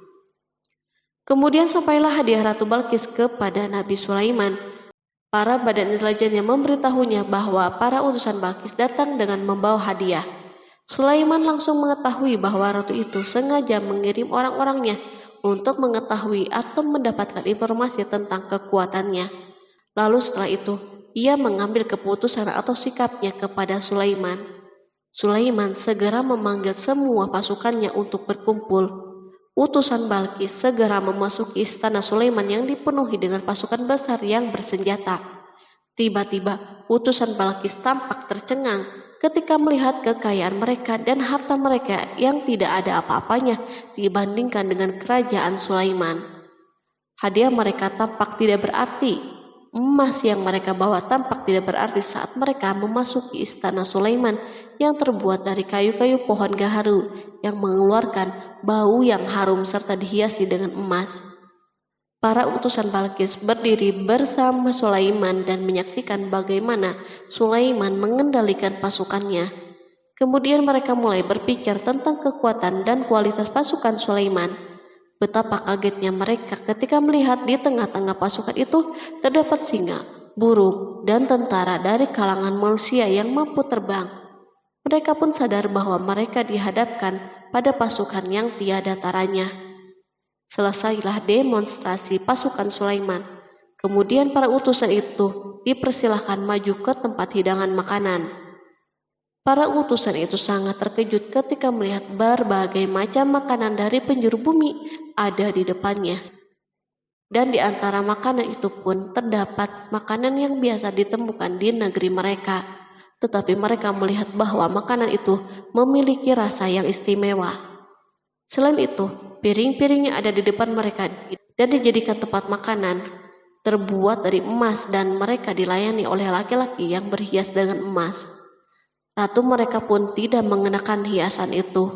Kemudian sampailah hadiah Ratu Balkis kepada Nabi Sulaiman. Para badan intelijennya memberitahunya bahwa para utusan Balkis datang dengan membawa hadiah. Sulaiman langsung mengetahui bahwa ratu itu sengaja mengirim orang-orangnya untuk mengetahui atau mendapatkan informasi tentang kekuatannya. Lalu setelah itu, ia mengambil keputusan atau sikapnya kepada Sulaiman. Sulaiman segera memanggil semua pasukannya untuk berkumpul. Utusan Balkis segera memasuki istana Sulaiman yang dipenuhi dengan pasukan besar yang bersenjata. Tiba-tiba, utusan Balkis tampak tercengang ketika melihat kekayaan mereka dan harta mereka yang tidak ada apa-apanya dibandingkan dengan kerajaan Sulaiman. Hadiah mereka tampak tidak berarti. Emas yang mereka bawa tampak tidak berarti saat mereka memasuki istana Sulaiman yang terbuat dari kayu-kayu pohon gaharu yang mengeluarkan bau yang harum serta dihiasi dengan emas. Para utusan Balkis berdiri bersama Sulaiman dan menyaksikan bagaimana Sulaiman mengendalikan pasukannya. Kemudian mereka mulai berpikir tentang kekuatan dan kualitas pasukan Sulaiman. Betapa kagetnya mereka ketika melihat di tengah-tengah pasukan itu terdapat singa, burung, dan tentara dari kalangan manusia yang mampu terbang. Mereka pun sadar bahwa mereka dihadapkan pada pasukan yang tiada taranya. Selesailah demonstrasi pasukan Sulaiman. Kemudian para utusan itu dipersilahkan maju ke tempat hidangan makanan. Para utusan itu sangat terkejut ketika melihat berbagai macam makanan dari penjuru bumi ada di depannya. Dan di antara makanan itu pun terdapat makanan yang biasa ditemukan di negeri mereka. Tetapi mereka melihat bahwa makanan itu memiliki rasa yang istimewa. Selain itu, piring-piring yang ada di depan mereka dan dijadikan tempat makanan terbuat dari emas dan mereka dilayani oleh laki-laki yang berhias dengan emas. Ratu mereka pun tidak mengenakan hiasan itu.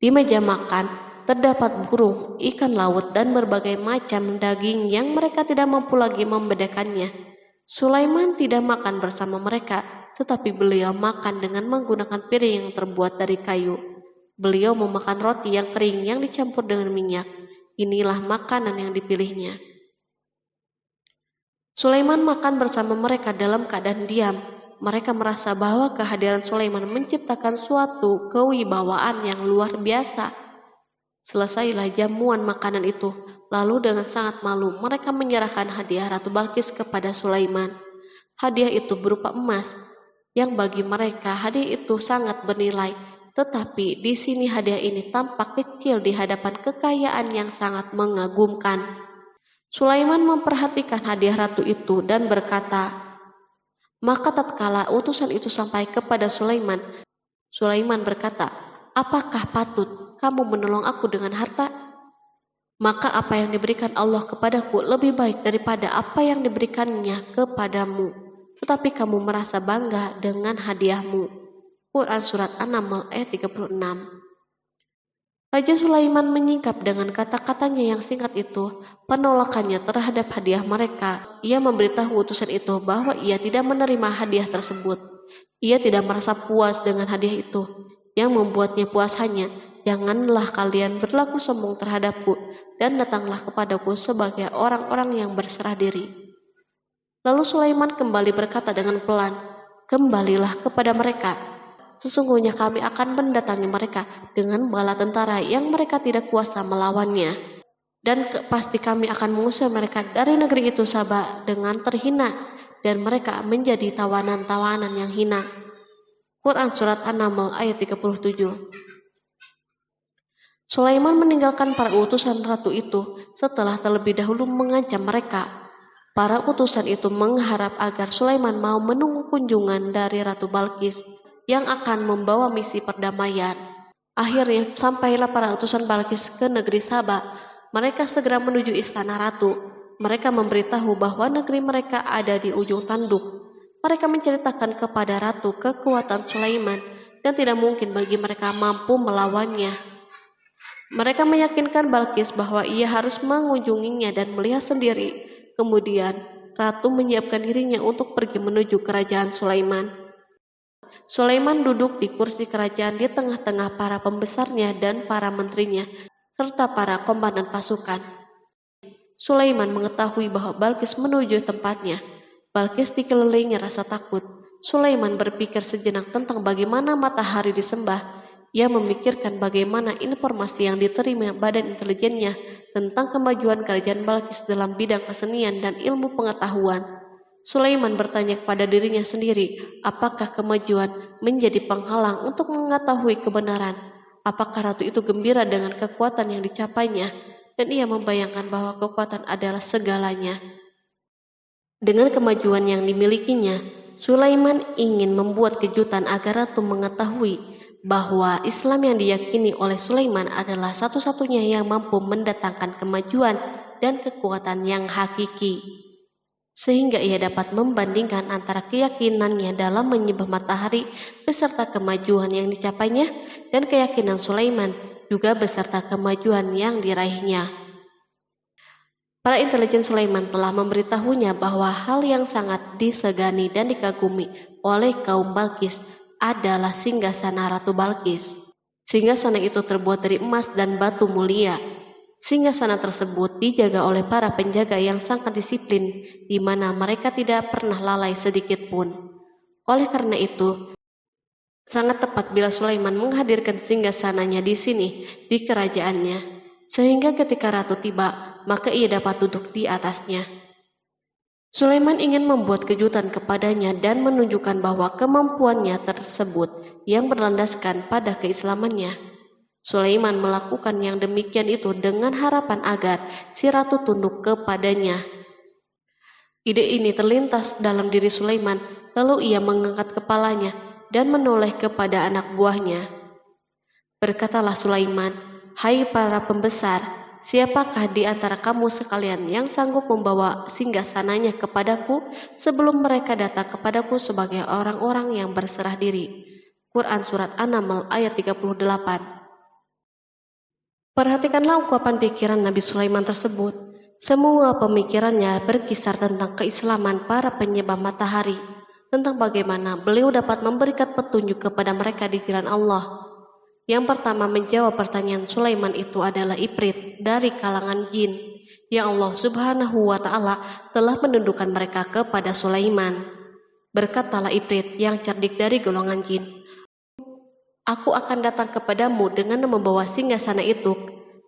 Di meja makan terdapat burung, ikan laut, dan berbagai macam daging yang mereka tidak mampu lagi membedakannya. Sulaiman tidak makan bersama mereka, tetapi beliau makan dengan menggunakan piring yang terbuat dari kayu. Beliau memakan roti yang kering yang dicampur dengan minyak. Inilah makanan yang dipilihnya. Sulaiman makan bersama mereka dalam keadaan diam. Mereka merasa bahwa kehadiran Sulaiman menciptakan suatu kewibawaan yang luar biasa. Selesailah jamuan makanan itu. Lalu dengan sangat malu mereka menyerahkan hadiah Ratu Balkis kepada Sulaiman. Hadiah itu berupa emas, yang bagi mereka hadiah itu sangat bernilai. Tetapi di sini hadiah ini tampak kecil di hadapan kekayaan yang sangat mengagumkan. Sulaiman memperhatikan hadiah ratu itu dan berkata, maka tatkala utusan itu sampai kepada Sulaiman, Sulaiman berkata, apakah patut kamu menolong aku dengan harta? Maka apa yang diberikan Allah kepadaku lebih baik daripada apa yang diberikannya kepadamu. Tetapi kamu merasa bangga dengan hadiahmu. Quran Surat An-Naml ayat 36. Raja Sulaiman menyingkap dengan kata-katanya yang singkat itu penolakannya terhadap hadiah mereka. Ia memberitahu utusan itu bahwa ia tidak menerima hadiah tersebut. Ia tidak merasa puas dengan hadiah itu. Yang membuatnya puas hanya, janganlah kalian berlaku sombong terhadapku dan datanglah kepadaku sebagai orang-orang yang berserah diri. Lalu Sulaiman kembali berkata dengan pelan, kembalilah kepada mereka. Sesungguhnya kami akan mendatangi mereka dengan bala tentara yang mereka tidak kuasa melawannya. Dan pasti kami akan mengusir mereka dari negeri itu Saba dengan terhina dan mereka menjadi tawanan-tawanan yang hina. Quran Surat An-Naml ayat 37. Sulaiman meninggalkan para utusan ratu itu setelah terlebih dahulu mengancam mereka. Para utusan itu mengharap agar Sulaiman mau menunggu kunjungan dari Ratu Balkis yang akan membawa misi perdamaian. Akhirnya sampailah para utusan Balkis ke negeri Saba. Mereka segera menuju istana ratu. Mereka memberitahu bahwa negeri mereka ada di ujung tanduk. Mereka menceritakan kepada ratu kekuatan Sulaiman dan tidak mungkin bagi mereka mampu melawannya. Mereka meyakinkan Balkis bahwa ia harus mengunjunginya dan melihat sendiri. Kemudian ratu menyiapkan dirinya untuk pergi menuju kerajaan Sulaiman. Sulaiman duduk di kursi kerajaan di tengah-tengah para pembesarnya dan para menterinya, serta para komandan pasukan. Sulaiman mengetahui bahwa Balkis menuju tempatnya. Balkis dikelilingi rasa takut. Sulaiman berpikir sejenak tentang bagaimana matahari disembah. Ia memikirkan bagaimana informasi yang diterima badan intelijennya tentang kemajuan kerajaan Balkis dalam bidang kesenian dan ilmu pengetahuan. Sulaiman bertanya kepada dirinya sendiri, apakah kemajuan menjadi penghalang untuk mengetahui kebenaran? Apakah ratu itu gembira dengan kekuatan yang dicapainya? Dan ia membayangkan bahwa kekuatan adalah segalanya. Dengan kemajuan yang dimilikinya, Sulaiman ingin membuat kejutan agar ratu mengetahui bahwa Islam yang diyakini oleh Sulaiman adalah satu-satunya yang mampu mendatangkan kemajuan dan kekuatan yang hakiki. sehingga ia dapat membandingkan antara keyakinannya dalam menyembah matahari beserta kemajuan yang dicapainya dan keyakinan Sulaiman juga beserta kemajuan yang diraihnya. Para intelijen Sulaiman telah memberitahunya bahwa hal yang sangat disegani dan dikagumi oleh kaum Balkis adalah singgasana Ratu Balkis. Singgasana itu terbuat dari emas dan batu mulia. Singgasana tersebut dijaga oleh para penjaga yang sangat disiplin, di mana mereka tidak pernah lalai sedikit pun. Oleh karena itu, sangat tepat bila Sulaiman menghadirkan singgasananya di sini, di kerajaannya, sehingga ketika ratu tiba, maka ia dapat duduk di atasnya. Sulaiman ingin membuat kejutan kepadanya dan menunjukkan bahwa kemampuannya tersebut yang berlandaskan pada keislamannya. Sulaiman melakukan yang demikian itu dengan harapan agar si ratu tunduk kepadanya. Ide ini terlintas dalam diri Sulaiman, lalu ia mengangkat kepalanya dan menoleh kepada anak buahnya. Berkatalah Sulaiman, "Hai para pembesar, siapakah di antara kamu sekalian yang sanggup membawa singgasananya kepadaku sebelum mereka datang kepadaku sebagai orang-orang yang berserah diri?" Quran Surat An-Naml ayat 38. Perhatikanlah ungkapan pikiran Nabi Sulaiman tersebut. Semua pemikirannya berkisar tentang keislaman para penyembah matahari, tentang bagaimana beliau dapat memberikan petunjuk kepada mereka di jalan Allah. Yang pertama menjawab pertanyaan Sulaiman itu adalah Ifrit dari kalangan jin, yang Allah Subhanahu wa Ta'ala telah menundukkan mereka kepada Sulaiman. Berkatalah Ifrit yang cerdik dari golongan jin, "Aku akan datang kepadamu dengan membawa singgasana itu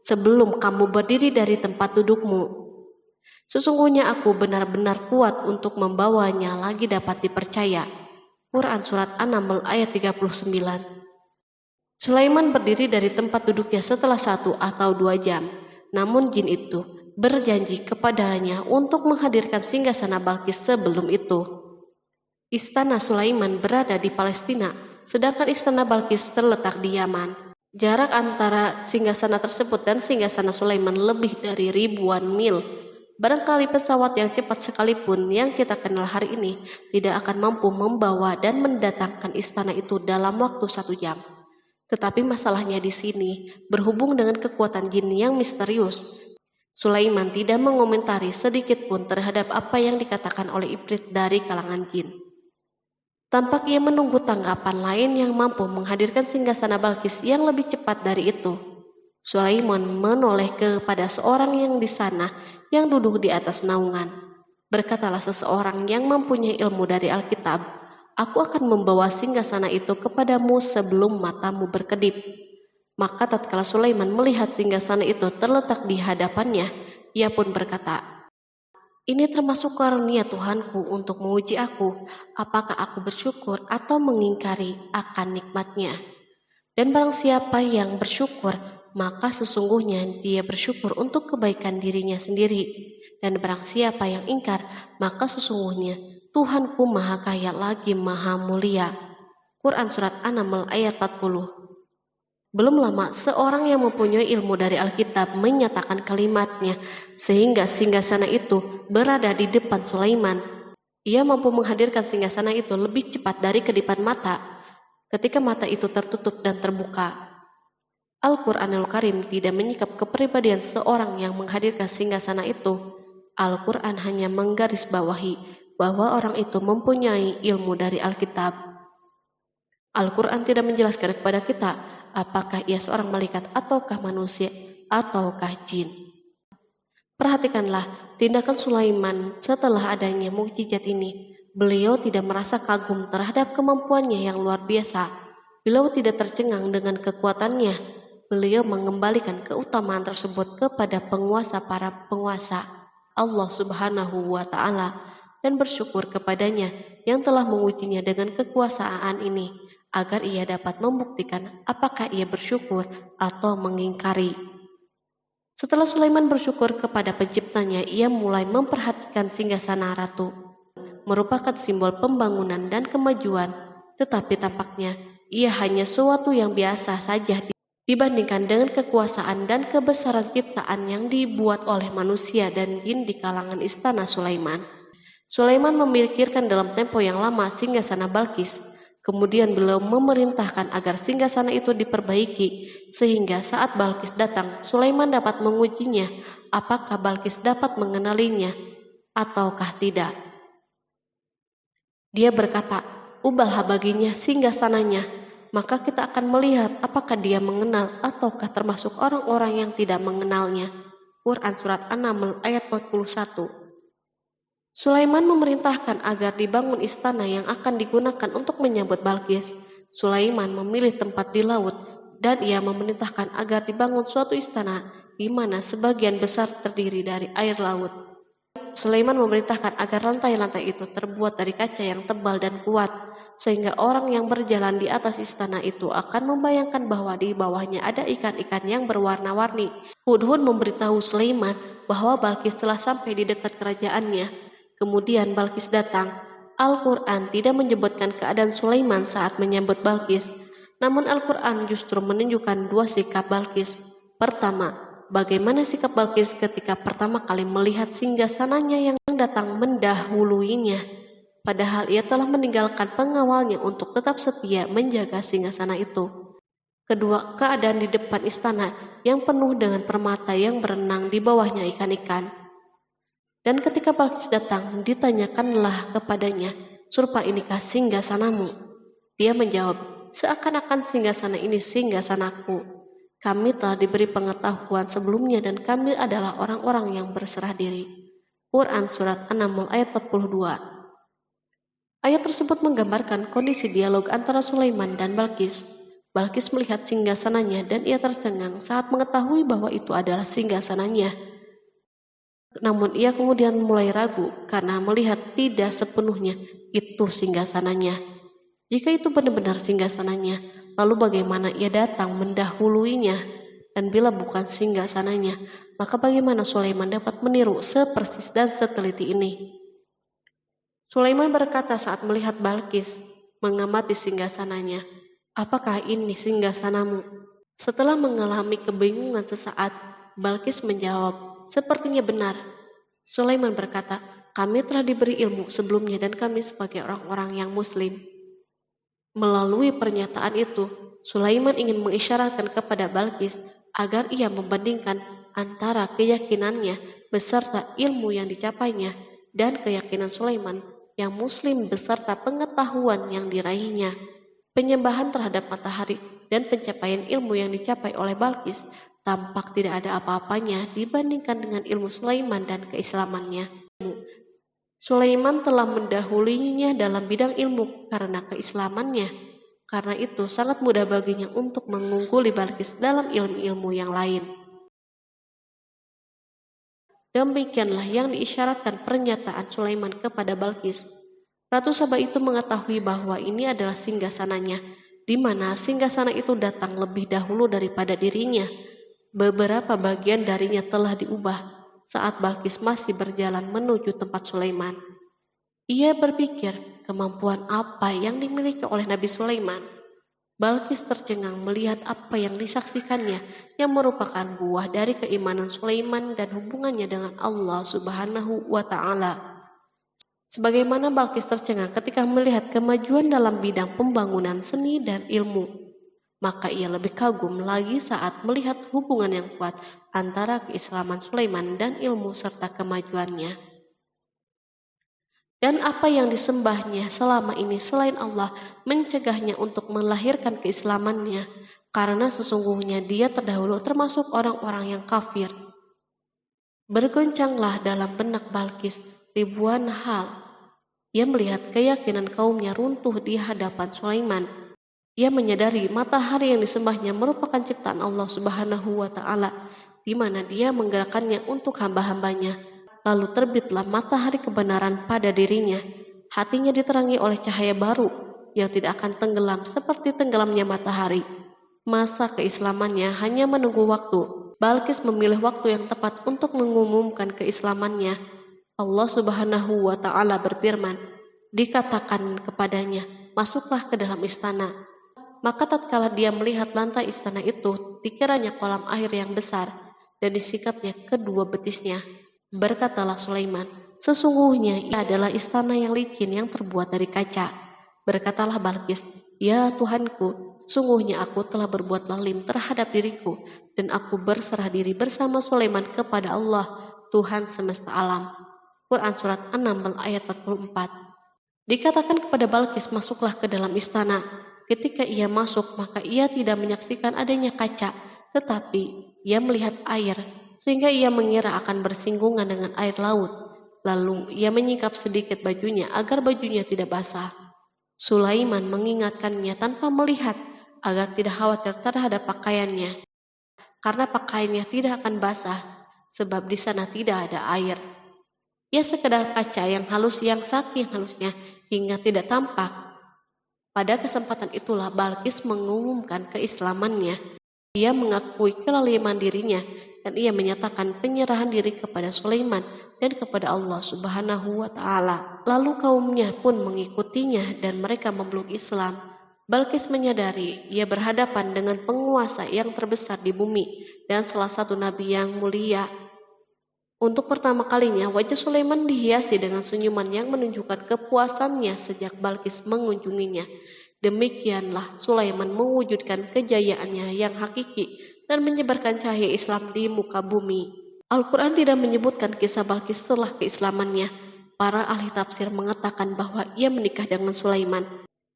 sebelum kamu berdiri dari tempat dudukmu. Sesungguhnya aku benar-benar kuat untuk membawanya lagi dapat dipercaya." Quran Surat An-Naml ayat 39. Sulaiman berdiri dari tempat duduknya setelah 1 atau 2 jam. Namun jin itu berjanji kepadanya untuk menghadirkan singgasana Balkis sebelum itu. Istana Sulaiman berada di Palestina, sedangkan istana Balkis terletak di Yaman. Jarak antara singgasana tersebut dan singgasana Sulaiman lebih dari ribuan mil. Barangkali pesawat yang cepat sekalipun yang kita kenal hari ini tidak akan mampu membawa dan mendatangkan istana itu dalam waktu 1 jam. Tetapi masalahnya di sini berhubung dengan kekuatan jin yang misterius. Sulaiman tidak mengomentari sedikit pun terhadap apa yang dikatakan oleh Ifrit dari kalangan jin. Tampak ia menunggu tanggapan lain yang mampu menghadirkan singgasana Balkis yang lebih cepat dari itu. Sulaiman menoleh kepada seorang yang di sana yang duduk di atas naungan. Berkatalah seseorang yang mempunyai ilmu dari Alkitab, "Aku akan membawa singgasana itu kepadamu sebelum matamu berkedip." Maka tatkala Sulaiman melihat singgasana itu terletak di hadapannya, ia pun berkata, "Ini termasuk karunia Tuhanku untuk menguji aku, apakah aku bersyukur atau mengingkari akan nikmatnya. Dan barang siapa yang bersyukur, maka sesungguhnya dia bersyukur untuk kebaikan dirinya sendiri. Dan barang siapa yang ingkar, maka sesungguhnya Tuhanku maha kaya lagi maha mulia." Quran Surat An-Naml ayat 40. Belum lama, seorang yang mempunyai ilmu dari Alkitab menyatakan kalimatnya, sehingga singgasana itu berada di depan Sulaiman. Ia mampu menghadirkan singgasana itu lebih cepat dari kedipan mata, ketika mata itu tertutup dan terbuka. Al-Quranul Karim tidak menyikap kepribadian seorang yang menghadirkan singgasana itu. Al-Quran hanya menggarisbawahi bahwa orang itu mempunyai ilmu dari Alkitab. Al-Quran tidak menjelaskan kepada kita apakah ia seorang malaikat ataukah manusia ataukah jin. Perhatikanlah tindakan Sulaiman setelah adanya mukjizat ini. Beliau tidak merasa kagum terhadap kemampuannya yang luar biasa. Beliau tidak tercengang dengan kekuatannya. Beliau mengembalikan keutamaan tersebut kepada penguasa para penguasa, Allah Subhanahu wa Ta'ala, dan bersyukur kepadanya yang telah mengujinya dengan kekuasaan ini, agar ia dapat membuktikan apakah ia bersyukur atau mengingkari. Setelah Sulaiman bersyukur kepada penciptanya, ia mulai memperhatikan singgasana ratu. Merupakan simbol pembangunan dan kemajuan, tetapi tampaknya ia hanya sesuatu yang biasa saja dibandingkan dengan kekuasaan dan kebesaran ciptaan yang dibuat oleh manusia dan jin di kalangan istana Sulaiman. Sulaiman memikirkan dalam tempo yang lama singgasana Balkis. Kemudian beliau memerintahkan agar singgasana itu diperbaiki, sehingga saat Balkis datang, Sulaiman dapat mengujinya apakah Balkis dapat mengenalinya ataukah tidak. Dia berkata, "Ubahlah baginya singgasananya, maka kita akan melihat apakah dia mengenal ataukah termasuk orang-orang yang tidak mengenalnya." Quran Surat An-Naml ayat 41. Sulaiman memerintahkan agar dibangun istana yang akan digunakan untuk menyambut Balkis. Sulaiman memilih tempat di laut dan ia memerintahkan agar dibangun suatu istana di mana sebagian besar terdiri dari air laut. Sulaiman memerintahkan agar lantai-lantai itu terbuat dari kaca yang tebal dan kuat, sehingga orang yang berjalan di atas istana itu akan membayangkan bahwa di bawahnya ada ikan-ikan yang berwarna-warni. Hudhud memberitahu Sulaiman bahwa Balkis telah sampai di dekat kerajaannya. Kemudian Balkis datang. Al-Quran tidak menyebutkan keadaan Sulaiman saat menyambut Balkis, namun Al-Quran justru menunjukkan dua sikap Balkis. Pertama, bagaimana sikap Balkis ketika pertama kali melihat singgasananya yang datang mendahuluinya, padahal ia telah meninggalkan pengawalnya untuk tetap setia menjaga singgasana itu. Kedua, keadaan di depan istana yang penuh dengan permata yang berenang di bawahnya ikan-ikan. Dan ketika Balkis datang, ditanyakanlah kepadanya, "Serupa inikah singgasanamu?" Dia menjawab, "Seakan-akan singgasana ini singgasanaku. Kami telah diberi pengetahuan sebelumnya dan kami adalah orang-orang yang berserah diri." Quran Surat An-Naml ayat 42. Ayat tersebut menggambarkan kondisi dialog antara Sulaiman dan Balkis. Balkis melihat singgasananya dan ia tercengang saat mengetahui bahwa itu adalah singgasananya. Namun ia kemudian mulai ragu karena melihat tidak sepenuhnya itu singgasananya. Jika itu benar-benar singgasananya, lalu bagaimana ia datang mendahuluinya? Dan bila bukan singgasananya, maka bagaimana Sulaiman dapat meniru sepersis dan seteliti ini? Sulaiman berkata saat melihat Balkis mengamati singgasananya, "Apakah ini singgasanamu?" Setelah mengalami kebingungan sesaat, Balkis menjawab, "Sepertinya benar." Sulaiman berkata, "Kami telah diberi ilmu sebelumnya dan kami sebagai orang-orang yang muslim." Melalui pernyataan itu, Sulaiman ingin mengisyaratkan kepada Balkis agar ia membandingkan antara keyakinannya beserta ilmu yang dicapainya dan keyakinan Sulaiman yang muslim beserta pengetahuan yang diraihnya. Penyembahan terhadap matahari dan pencapaian ilmu yang dicapai oleh Balkis tampak tidak ada apa-apanya dibandingkan dengan ilmu Sulaiman dan keislamannya. Sulaiman telah mendahulinya dalam bidang ilmu karena keislamannya. Karena itu sangat mudah baginya untuk mengungguli Balkis dalam ilmu-ilmu yang lain. Demikianlah yang diisyaratkan pernyataan Sulaiman kepada Balkis. Ratu Saba itu mengetahui bahwa ini adalah singgasananya, di mana singgasana itu datang lebih dahulu daripada dirinya. Beberapa bagian darinya telah diubah saat Balkis masih berjalan menuju tempat Sulaiman. Ia berpikir kemampuan apa yang dimiliki oleh Nabi Sulaiman. Balkis tercengang melihat apa yang disaksikannya yang merupakan buah dari keimanan Sulaiman dan hubungannya dengan Allah Subhanahu wa Ta'ala. Sebagaimana Balkis tercengang ketika melihat kemajuan dalam bidang pembangunan seni dan ilmu, maka ia lebih kagum lagi saat melihat hubungan yang kuat antara keislaman Sulaiman dan ilmu serta kemajuannya. Dan apa yang disembahnya selama ini selain Allah mencegahnya untuk melahirkan keislamannya, karena sesungguhnya dia terdahulu termasuk orang-orang yang kafir. Bergoncanglah dalam benak Balkis ribuan hal. Ia melihat keyakinan kaumnya runtuh di hadapan Sulaiman. Ia menyadari matahari yang disembahnya merupakan ciptaan Allah Subhanahu wa Ta'ala, di mana dia menggerakkannya untuk hamba-hambanya. Lalu terbitlah matahari kebenaran pada dirinya. Hatinya diterangi oleh cahaya baru yang tidak akan tenggelam seperti tenggelamnya matahari. Masa keislamannya hanya menunggu waktu. Balkis memilih waktu yang tepat untuk mengumumkan keislamannya. Allah Subhanahu wa Ta'ala berfirman, dikatakan kepadanya, "Masuklah ke dalam istana." Maka tatkala dia melihat lantai istana itu, dikiranya kolam air yang besar dan disikapnya kedua betisnya. Berkatalah Sulaiman, Sesungguhnya ia adalah istana yang licin yang terbuat dari kaca. Berkatalah Balqis, "Ya Tuhanku, sesungguhnya aku telah berbuat zalim terhadap diriku, dan aku berserah diri bersama Sulaiman kepada Allah, Tuhan semesta alam." Quran Surat 6 ayat 44. Dikatakan kepada Balqis, masuklah ke dalam istana. Ketika ia masuk, maka ia tidak menyaksikan adanya kaca, tetapi ia melihat air, sehingga ia mengira akan bersinggungan dengan air laut. Lalu ia menyingkap sedikit bajunya agar bajunya tidak basah. Sulaiman mengingatkannya tanpa melihat agar tidak khawatir terhadap pakaiannya, karena pakaiannya tidak akan basah sebab di sana tidak ada air. Ia sekedar kaca yang halus yang saking halusnya hingga tidak tampak. Pada kesempatan itulah Balqis mengumumkan keislamannya. Ia mengakui kelaliman dirinya dan ia menyatakan penyerahan diri kepada Sulaiman dan kepada Allah Subhanahu wa Ta'ala. Lalu kaumnya pun mengikutinya dan mereka memeluk Islam. Balqis menyadari ia berhadapan dengan penguasa yang terbesar di bumi dan salah satu nabi yang mulia. Untuk pertama kalinya wajah Sulaiman dihiasi dengan senyuman yang menunjukkan kepuasannya sejak Balqis mengunjunginya. Demikianlah Sulaiman mewujudkan kejayaannya yang hakiki dan menyebarkan cahaya Islam di muka bumi. Al-Quran tidak menyebutkan kisah Balqis setelah keislamannya. Para ahli tafsir mengatakan bahwa ia menikah dengan Sulaiman.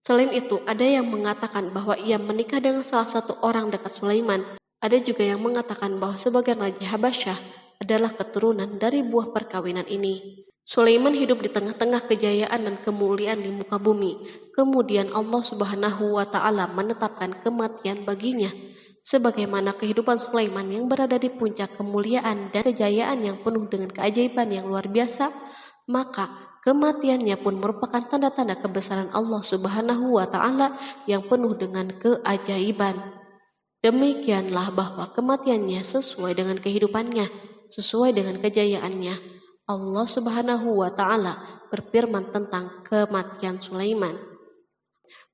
Selain itu, ada yang mengatakan bahwa ia menikah dengan salah satu orang dekat Sulaiman. Ada juga yang mengatakan bahwa sebagian Raja Habasyah adalah keturunan dari buah perkawinan ini. Sulaiman hidup di tengah-tengah kejayaan dan kemuliaan di muka bumi. Kemudian Allah Subhanahu wa Ta'ala menetapkan kematian baginya. Sebagaimana kehidupan Sulaiman yang berada di puncak kemuliaan dan kejayaan yang penuh dengan keajaiban yang luar biasa, maka kematiannya pun merupakan tanda-tanda kebesaran Allah Subhanahu wa Ta'ala yang penuh dengan keajaiban. Demikianlah bahwa kematiannya sesuai dengan kehidupannya, sesuai dengan kejayaannya. Allah Subhanahu wa Ta'ala berfirman tentang kematian Sulaiman.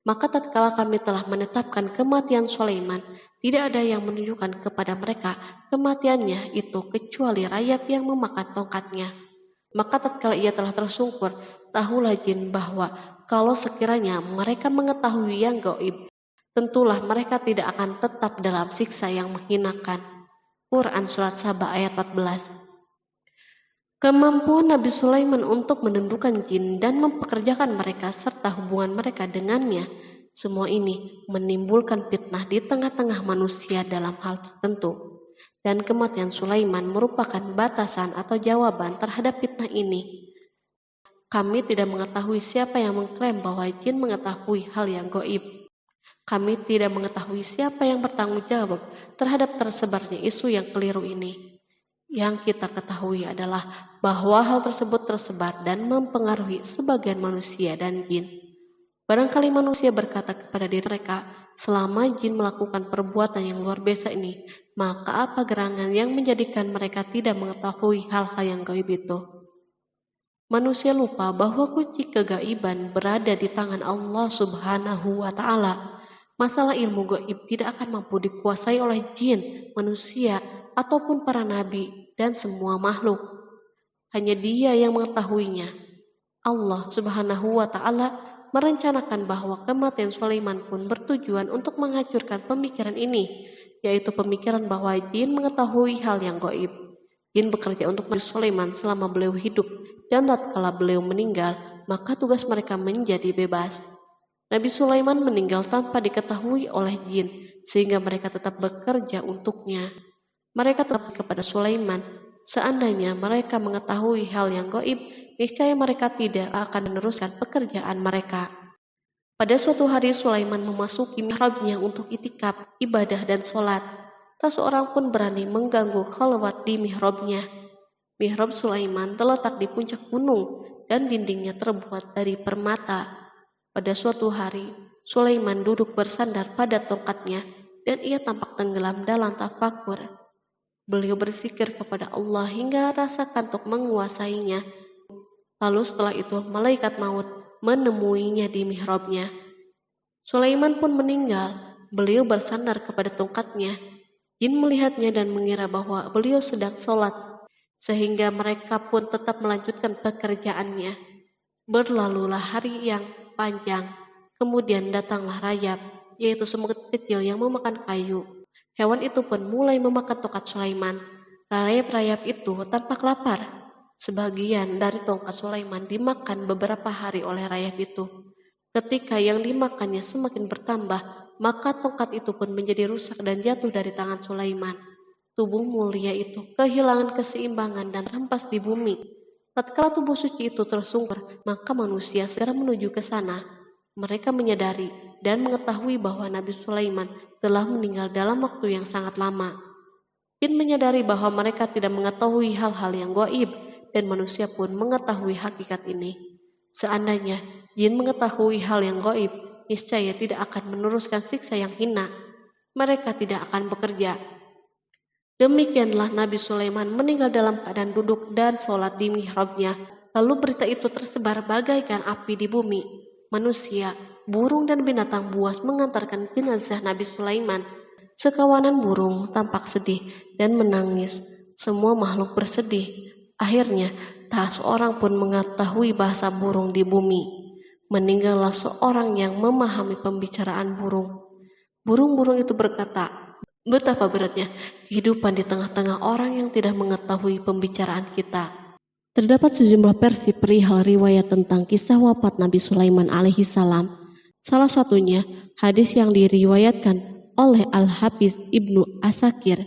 Maka tatkala kami telah menetapkan kematian Sulaiman, tidak ada yang menunjukkan kepada mereka kematiannya itu kecuali rayap yang memakan tongkatnya. Maka tatkala ia telah tersungkur, tahulah jin bahwa kalau sekiranya mereka mengetahui yang gaib, tentulah mereka tidak akan tetap dalam siksa yang menghinakan. Quran Surat Saba ayat 14. Kemampuan Nabi Sulaiman untuk menundukkan jin dan mempekerjakan mereka serta hubungan mereka dengannya, semua ini menimbulkan fitnah di tengah-tengah manusia dalam hal tertentu. Dan kematian Sulaiman merupakan batasan atau jawaban terhadap fitnah ini. Kami tidak mengetahui siapa yang mengklaim bahwa jin mengetahui hal yang gaib. Kami tidak mengetahui siapa yang bertanggung jawab terhadap tersebarnya isu yang keliru ini. Yang kita ketahui adalah bahwa hal tersebut tersebar dan mempengaruhi sebagian manusia dan jin. Barangkali manusia berkata kepada diri mereka, selama jin melakukan perbuatan yang luar biasa ini, maka apa gerangan yang menjadikan mereka tidak mengetahui hal-hal yang gaib itu? Manusia lupa bahwa kunci kegaiban berada di tangan Allah Subhanahu wa Ta'ala. Masalah ilmu gaib tidak akan mampu dikuasai oleh jin, manusia, ataupun para nabi dan semua makhluk. Hanya Dia yang mengetahuinya. Allah Subhanahu wa Ta'ala merencanakan bahwa kematian Sulaiman pun bertujuan untuk menghancurkan pemikiran ini, yaitu pemikiran bahwa jin mengetahui hal yang gaib. Jin bekerja untuk Nabi Sulaiman selama beliau hidup, dan tatkala beliau meninggal, maka tugas mereka menjadi bebas. Nabi Sulaiman meninggal tanpa diketahui oleh jin, sehingga mereka tetap bekerja untuknya. Mereka tetap kepada Sulaiman. Seandainya mereka mengetahui hal yang gaib, niscaya mereka tidak akan meneruskan pekerjaan mereka. Pada suatu hari Sulaiman memasuki mihrabnya untuk itikaf, ibadah dan sholat. Tak seorang pun berani mengganggu khalwat di mihrabnya. Mihrab Sulaiman terletak di puncak gunung dan dindingnya terbuat dari permata. Pada suatu hari, Sulaiman duduk bersandar pada tongkatnya dan ia tampak tenggelam dalam tafakur. Beliau berzikir kepada Allah hingga rasa kantuk menguasainya. Lalu setelah itu malaikat maut menemuinya di mihrabnya. Sulaiman pun meninggal. Beliau bersandar kepada tongkatnya. Jin melihatnya dan mengira bahwa beliau sedang sholat. sehingga mereka pun tetap melanjutkan pekerjaannya. Berlalulah hari yang panjang, kemudian datanglah rayap, yaitu semut kecil yang memakan kayu. Hewan itu pun mulai memakan tongkat Sulaiman. Rayap-rayap itu tampak lapar. Sebagian dari tongkat Sulaiman dimakan beberapa hari oleh rayap itu. Ketika yang dimakannya semakin bertambah, maka tongkat itu pun menjadi rusak dan jatuh dari tangan Sulaiman. Tubuh mulia itu kehilangan keseimbangan dan terhempas di bumi. Tatkala tubuh suci itu tersungkur, maka manusia segera menuju ke sana. Mereka menyadari dan mengetahui bahwa Nabi Sulaiman telah meninggal dalam waktu yang sangat lama. Jin menyadari bahwa mereka tidak mengetahui hal-hal yang gaib, dan manusia pun mengetahui hakikat ini. Seandainya jin mengetahui hal yang gaib, niscaya tidak akan meneruskan siksa yang hina. Mereka tidak akan bekerja. Demikianlah Nabi Sulaiman meninggal dalam keadaan duduk dan sholat di mihrabnya. Lalu berita itu tersebar bagaikan api di bumi. Manusia, burung dan binatang buas mengantarkan jenazah Nabi Sulaiman. Sekawanan burung tampak sedih dan menangis. Semua makhluk bersedih. Akhirnya, tak seorang pun mengetahui bahasa burung di bumi. Meninggallah seorang yang memahami pembicaraan burung. Burung-burung itu berkata, "Betapa beratnya kehidupan di tengah-tengah orang yang tidak mengetahui pembicaraan kita." Terdapat sejumlah versi perihal riwayat tentang kisah wafat Nabi Sulaiman alaihi salam. Salah satunya hadis yang diriwayatkan oleh Al-Hafiz Ibnu Asakir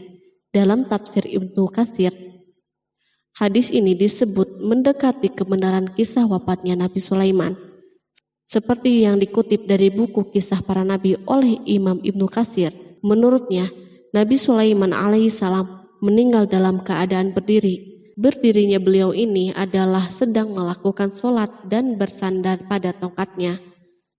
dalam tafsir Ibnu Katsir. Hadis ini disebut mendekati kebenaran kisah wafatnya Nabi Sulaiman. Seperti yang dikutip dari buku Kisah Para Nabi oleh Imam Ibnu Katsir. Menurutnya, Nabi Sulaiman alaihissalam meninggal dalam keadaan berdiri. Berdirinya beliau ini adalah sedang melakukan sholat dan bersandar pada tongkatnya.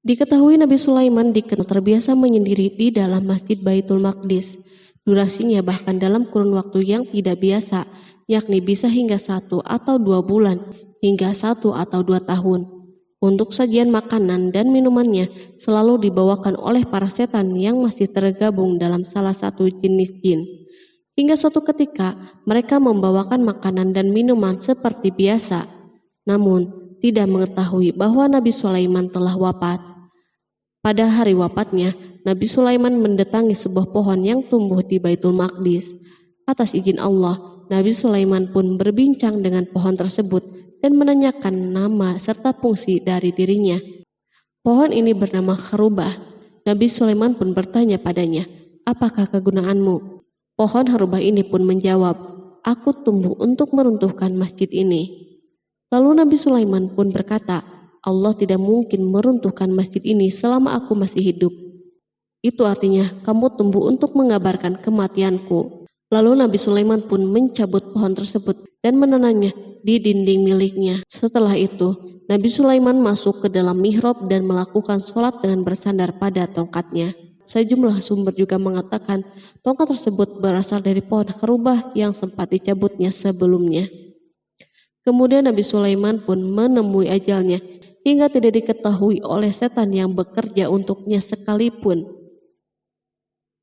Diketahui Nabi Sulaiman dikenal terbiasa menyendiri di dalam Masjid Baitul Maqdis. Durasinya bahkan dalam kurun waktu yang tidak biasa, yakni bisa hingga 1 atau 2 bulan, hingga 1 atau 2 tahun. Untuk sajian makanan dan minumannya selalu dibawakan oleh para setan yang masih tergabung dalam salah satu jenis jin. Hingga suatu ketika mereka membawakan makanan dan minuman seperti biasa, namun tidak mengetahui bahwa Nabi Sulaiman telah wafat. Pada hari wafatnya, Nabi Sulaiman mendatangi sebuah pohon yang tumbuh di Baitul Maqdis. Atas izin Allah, Nabi Sulaiman pun berbincang dengan pohon tersebut dan menanyakan nama serta fungsi dari dirinya. Pohon ini bernama Kharubah. Nabi Sulaiman pun bertanya padanya, "Apakah kegunaanmu?" Pohon Kharubah ini pun menjawab, "Aku tumbuh untuk meruntuhkan masjid ini." Lalu Nabi Sulaiman pun berkata, "Allah tidak mungkin meruntuhkan masjid ini selama aku masih hidup. Itu artinya kamu tumbuh untuk mengabarkan kematianku." Lalu Nabi Sulaiman pun mencabut pohon tersebut dan menanamnya di dinding miliknya. Setelah itu, Nabi Sulaiman masuk ke dalam mihrab dan melakukan sholat dengan bersandar pada tongkatnya. Sejumlah sumber juga mengatakan tongkat tersebut berasal dari pohon Kharubah yang sempat dicabutnya sebelumnya. Kemudian Nabi Sulaiman pun menemui ajalnya hingga tidak diketahui oleh setan yang bekerja untuknya sekalipun.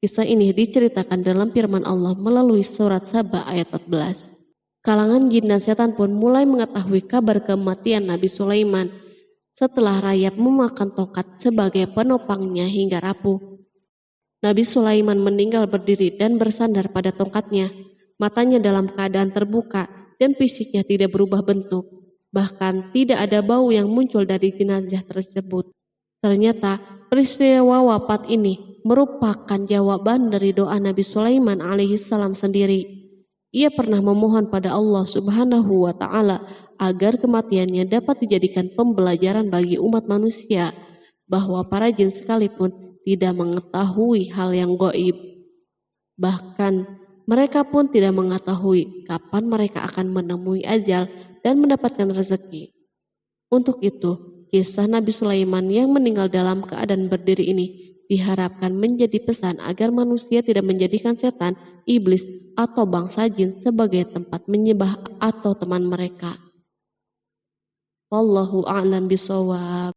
Kisah ini diceritakan dalam firman Allah melalui surat Saba ayat 14. Kalangan jin dan setan pun mulai mengetahui kabar kematian Nabi Sulaiman setelah rayap memakan tongkat sebagai penopangnya hingga rapuh. Nabi Sulaiman meninggal berdiri dan bersandar pada tongkatnya. Matanya dalam keadaan terbuka dan fisiknya tidak berubah bentuk. Bahkan tidak ada bau yang muncul dari jenazah tersebut. Ternyata peristiwa wafat ini merupakan jawaban dari doa Nabi Sulaiman alaihissalam sendiri. Ia pernah memohon pada Allah Subhanahu wa Ta'ala agar kematiannya dapat dijadikan pembelajaran bagi umat manusia, bahwa para jin sekalipun tidak mengetahui hal yang gaib. Bahkan mereka pun tidak mengetahui kapan mereka akan menemui ajal dan mendapatkan rezeki. Untuk itu, kisah Nabi Sulaiman yang meninggal dalam keadaan berdiri ini diharapkan menjadi pesan agar manusia tidak menjadikan setan, iblis, atau bangsa jin sebagai tempat menyembah atau teman mereka. Wallahu a'lam bishawab.